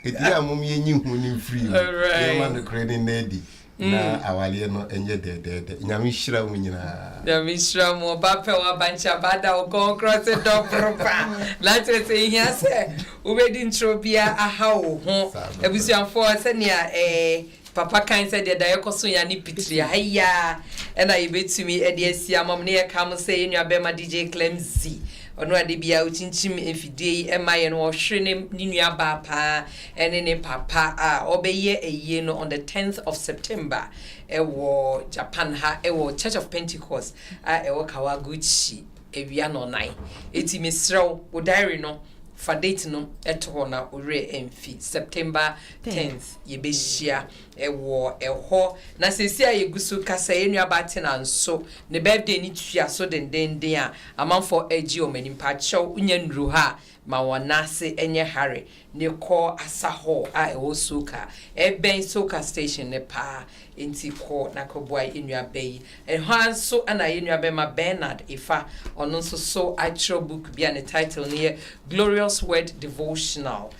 It ya mummy knew when you free. All right, man, the credit Neddy. Na awalieno enye de nyamishira munyina nyamishira mo bape wa bancha bada o cross dobropa lati say here say ubedi ntrobia aha wo ho ebusuanfo se ne papa kan say de dayekoso ya ni pitri aya na yebetumi e de asia mam ne yakam say enuabema DJ Clemzy ono ade bia uchinchim efidie emaye no ohwe ne nua ba pa ene ne papa a obeye eye no on the 10th of September ewo Japan ha ewo Church of Pentecost ewo Kawaguchi ewia no 9 eti mesrew wo diary no for date no eto na ore emfi September 10th yebehia ewo eho na sesi ayegusu kasa enua bate na nso ne birthday ni tua so den a amanfo agi omani pacho unyandru ha ma wonase enye hare ne ko asaho a ewo soka eben soka station ne pa enti ko na koboa enua bayi enhanso ana enua be ma Bernard Ifa ono nso so actual book bia ne title ne Glorious Word Devotional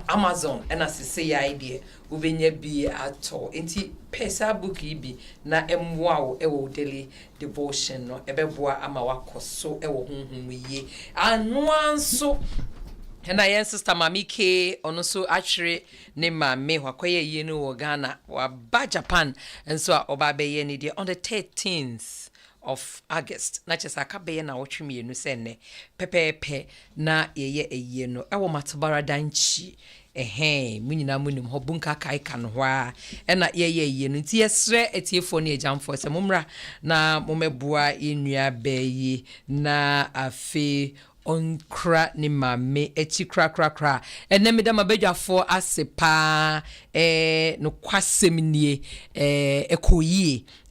Amazon and asese ya idea ubenya bi ato enti pesa book ibi na emwa wo daily devotion no ebeboa ama wakoso ewo honhom ye anwanso na yen sister Mami K ono so atwere ne mame hwakoye ye no wo Ghana wa ba Japan enso a oba be ye ne dia on the 13th of August na chesa ka be na wotwemienu senne pepepe na yeye eye no ewo matobara danchi munyina munim ho bunka kai kan ho a na yeye no nti yesre etiefo ne ejamfo se mumra na momebua enua bayi na afi onkra ni mame echi kra enemida mabedwafo asepa no kwasem nie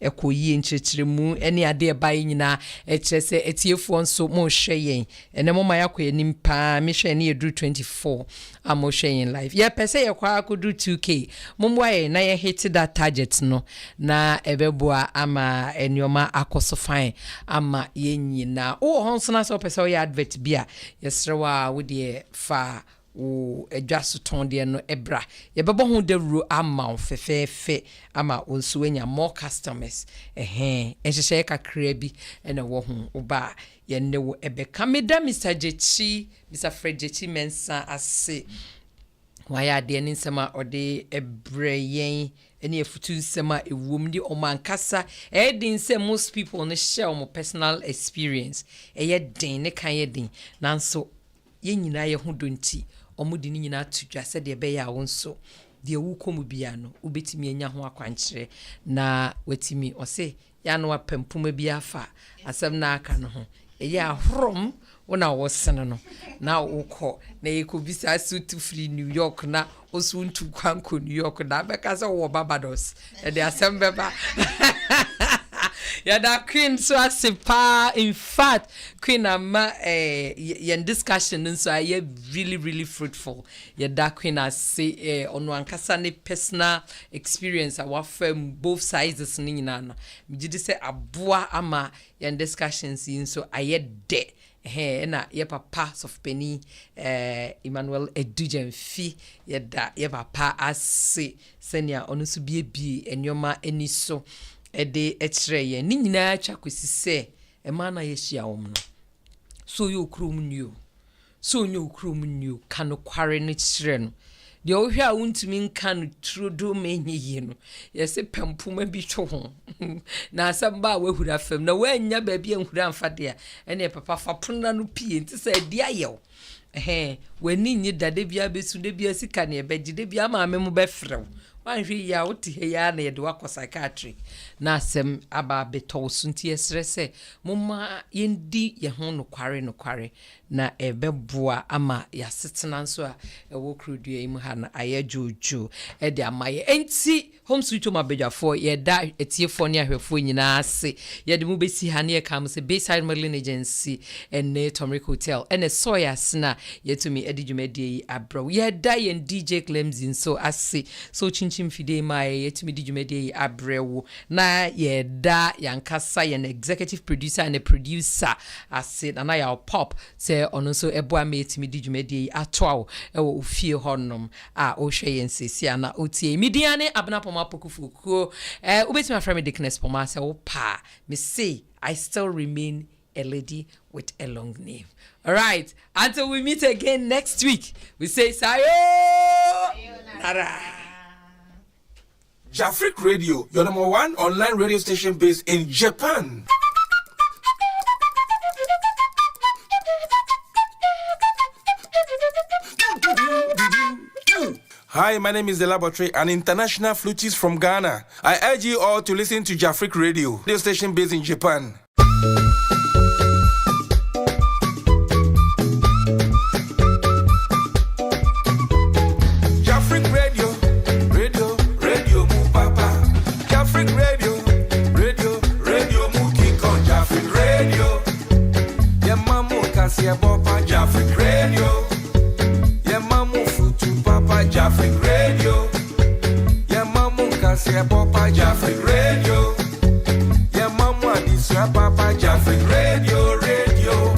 ekoyi nchechiremu ene ade eba nyina echese etiefo nso mo hweyen ene mo mayakọ enimpa me hwe ne edu 24 amo hweyen live ya pese ye kwa akodu 2k momwaye na ye hit that target no na ebeboa ama enioma akoso fine ama yenyina o honso na so pese o ya advert bia yesrewa wo de fa wo adwa so ton de no ebra ye bebo ho de ru ama fefefe ama onso anya more customers ehyehyɛ kakra bi ena wo ho oba ye ne wo ebeka meda Mr. Jechi Mr. Fred Jechi Mensa ase waya de ne nsema ode ebre yen ene efutu nsema ewom di omankasa din say most people no share mo personal experience den ne kan ye den nanso ye nyina ye ho donti omudi ni nyina tudwa se de be ya wonso de wu komu bia no ubetimi anya ho akwankyere na watimi ose ya no apempuma bia fa asem na aka no ho ahrom wona wosene no na wokɔ na yekobisa suit free New York na osuntu kwanko New York na beka se wo Barbados de asem beba da Queen so asipa in fact Queen ama yen discussion so are really fruitful da Queen say ono ankasa ne personal experience our from both sides ni nyina no migidi say aboa ama yen discussions yin so aye de na ye papa of Penny Emmanuel Edujemfi da ye papa ase senia ono so bie enyoma eni so ede ekyre ye ni nyina atwa kwesise e ma na ye hia wo no so yo krom nyu so nyu krom nyu kanu kware no kyre no de o hwa wuntumi nka no trodo menyiye no ye se pempuma bi two ho na asamba we hura fam na wanya ba bi enhura amfade a ene papa fa pona no pie nti se dia yew wani nyi dade bia besu de bia sika ne beji de bia ma amemu be frew wanhwe ya wote he ya na ye de wakɔ psychiatric na asem aba beto sunti esre se mumma yendi ye ho no kware na ebeboa ama ya setena nso a ewo krudua im ha na ayejojo e de amaye enti home sweet home abedwafo ye da etiefo ne ahwefo nyina ase ye de mu besi ha ne ye kam se Bayside Modeling Agency ene Tomric Hotel ene soya sna yetumi edijumedie abro ye da ye DJ Clemson so ase so chinchim fide mai yetumi dijumedie abrewo na ye da yankasa ye executive producer and a producer ase na ya pop se ono so eboa me yetumi dijumedie atwa ewo ofie honnom a o hwe ye nsesi ana otie midiane abnapoma pokufukuo ubetimi aframe Dickness poma se wo pa me say I still remain a lady with a long name. All right, until we meet again next week, we say sayonara. Jafric Radio, your #1 online radio station based in Japan. Hi, my name is The Laboratory, an international flutist from Ghana. I urge you all to listen to Jafric Radio station based in Japan. Jafric Radio, radio mu papa. Jafric Radio, radio mu kiko. Jafric Radio, yeah mamu kasi bopa. Jafric Radio. Jafric Radio, yeah mamu kasi papa. Jafric Radio, yeah mamu adisra papa. Jafric Radio, radio,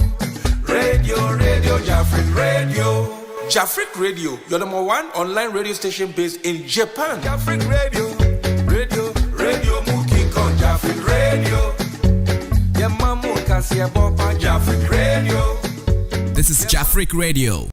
Jafric Radio. Jafric Radio, your #1 online radio station based in Japan. Jafric Radio, radio mukiko. Jafric Radio, yeah mamu kasi papa. Jafric Radio. This is Jafric Radio.